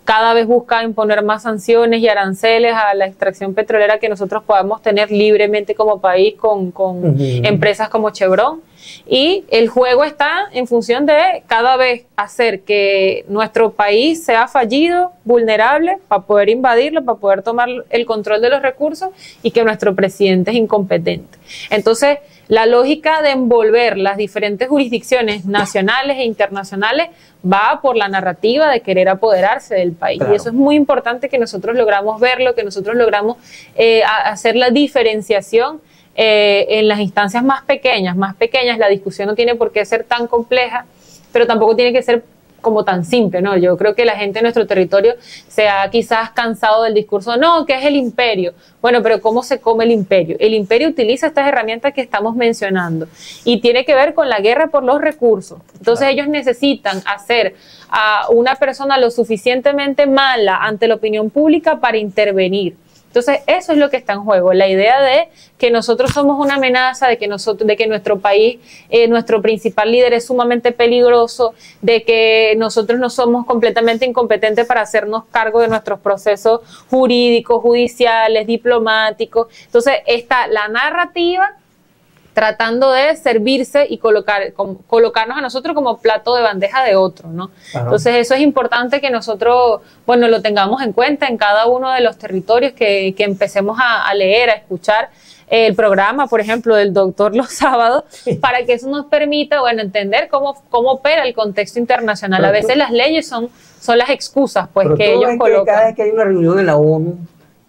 Cada vez busca imponer más sanciones y aranceles a la extracción petrolera que nosotros podamos tener libremente como país con empresas como Chevron. Y el juego está en función de cada vez hacer que nuestro país sea fallido, vulnerable, para poder invadirlo, para poder tomar el control de los recursos y que nuestro presidente es incompetente. Entonces, la lógica de envolver las diferentes jurisdicciones nacionales e internacionales va por la narrativa de querer apoderarse del país. Claro. Y eso es muy importante que nosotros logramos verlo, que nosotros logramos hacer la diferenciación en las instancias más pequeñas. La discusión no tiene por qué ser tan compleja, pero tampoco tiene que ser como tan simple, ¿no? Yo creo que la gente en nuestro territorio se ha quizás cansado del discurso, no, que es el imperio. Bueno, pero ¿cómo se come el imperio? El imperio utiliza estas herramientas que estamos mencionando y tiene que ver con la guerra por los recursos. Entonces ellos necesitan hacer a una persona lo suficientemente mala ante la opinión pública para intervenir. Entonces, eso es lo que está en juego, la idea de que nosotros somos una amenaza, de que nuestro país, nuestro principal líder es sumamente peligroso, de que nosotros no somos completamente incompetentes para hacernos cargo de nuestros procesos jurídicos, judiciales, diplomáticos. Entonces, está la narrativa tratando de servirse y colocarnos a nosotros como plato de bandeja de otro, ¿no? Ajá. Entonces eso es importante que nosotros, bueno, lo tengamos en cuenta en cada uno de los territorios, que empecemos a leer, a escuchar el programa, por ejemplo, del doctor los sábados, para que eso nos permita, bueno, entender cómo opera el contexto internacional. Pero a veces las leyes son las excusas, pues, que ellos colocan. Cada vez que hay una reunión en la ONU,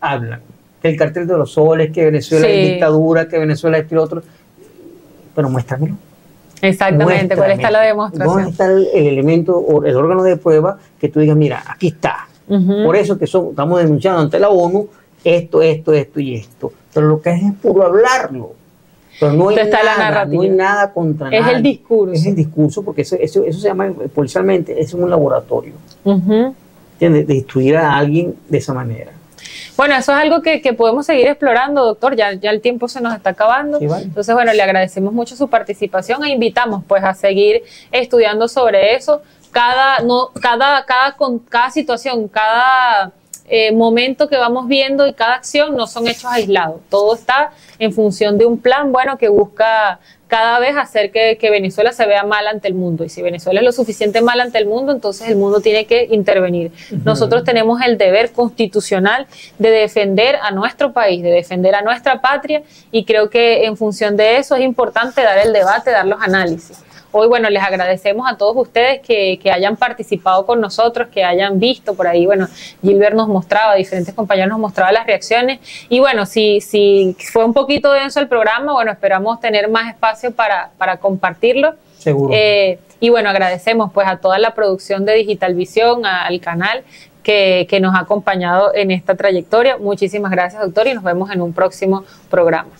hablan que el cartel de los soles, que Venezuela es dictadura, que Venezuela es esto y lo otro. Pero muéstramelo. Exactamente, ¿cuál está la demostración? ¿Dónde está el elemento o el órgano de prueba que tú digas, mira, aquí está? Por eso que estamos denunciando ante la ONU esto y esto. Pero lo que es puro hablarlo. Pero no hay nada contra nada. Es el discurso. Es el discurso, porque eso se llama policialmente, es un laboratorio. ¿Entiendes? Destruir a alguien de esa manera. Bueno, eso es algo que podemos seguir explorando, doctor, ya el tiempo se nos está acabando. Sí, vale. Entonces, bueno, le agradecemos mucho su participación e invitamos pues a seguir estudiando sobre eso. Cada situación, cada momento que vamos viendo y cada acción no son hechos aislados. Todo está en función de un plan, bueno, que busca cada vez hacer que Venezuela se vea mal ante el mundo. Y si Venezuela es lo suficiente mal ante el mundo, entonces el mundo tiene que intervenir. Nosotros tenemos el deber constitucional de defender a nuestro país, de defender a nuestra patria, y creo que en función de eso es importante dar el debate, dar los análisis. Hoy, bueno, les agradecemos a todos ustedes que hayan participado con nosotros, que hayan visto por ahí, bueno, Gilbert nos mostraba, diferentes compañeros nos mostraban las reacciones, y bueno, si fue un poquito denso el programa, bueno, esperamos tener más espacio para compartirlo. Seguro. Y bueno, agradecemos pues a toda la producción de Digital Visión, al canal que nos ha acompañado en esta trayectoria. Muchísimas gracias, doctor, y nos vemos en un próximo programa.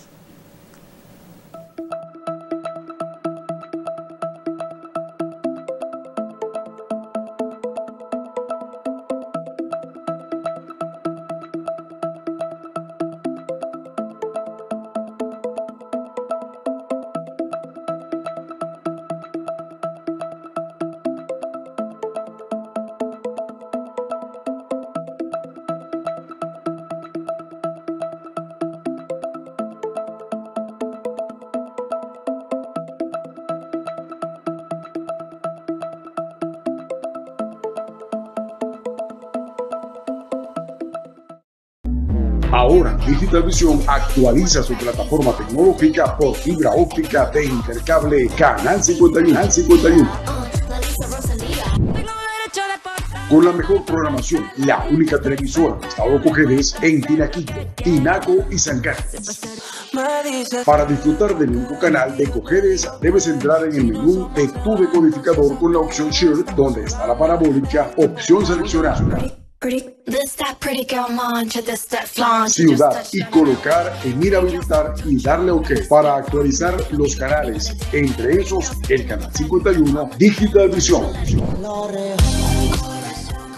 Ahora, Digital Visión actualiza su plataforma tecnológica por fibra óptica de Intercable Canal 51. con la mejor programación, la única televisora de Estado Cojedes en Tinaquito, Tinaco y San Carlos. Para disfrutar del único canal de Cojedes, debes entrar en el menú de tu decodificador con la opción Share, donde está la parabólica, opción seleccionada, ciudad, y colocar en inhabilitar y darle OK para actualizar los canales, entre esos el canal 51 Digital Vision.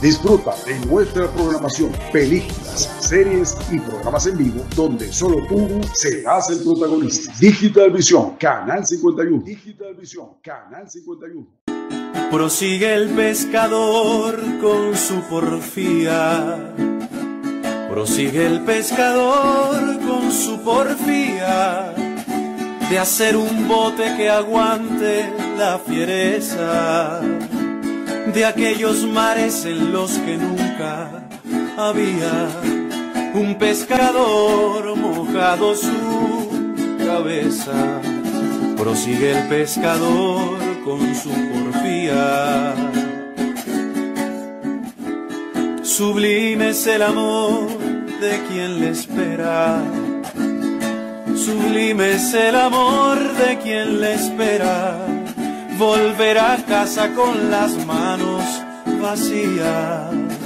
Disfruta de nuestra programación, películas, series y programas en vivo donde solo tú serás el protagonista. Digital Vision, Canal 51. Digital Vision, Canal 51. Prosigue el pescador con su porfía. Prosigue el pescador con su porfía de hacer un bote que aguante la fiereza de aquellos mares en los que nunca había un pescador mojado su cabeza. Prosigue el pescador con su porfía. Sublime es el amor de quien le espera. Sublime es el amor de quien le espera. Volver a casa con las manos vacías.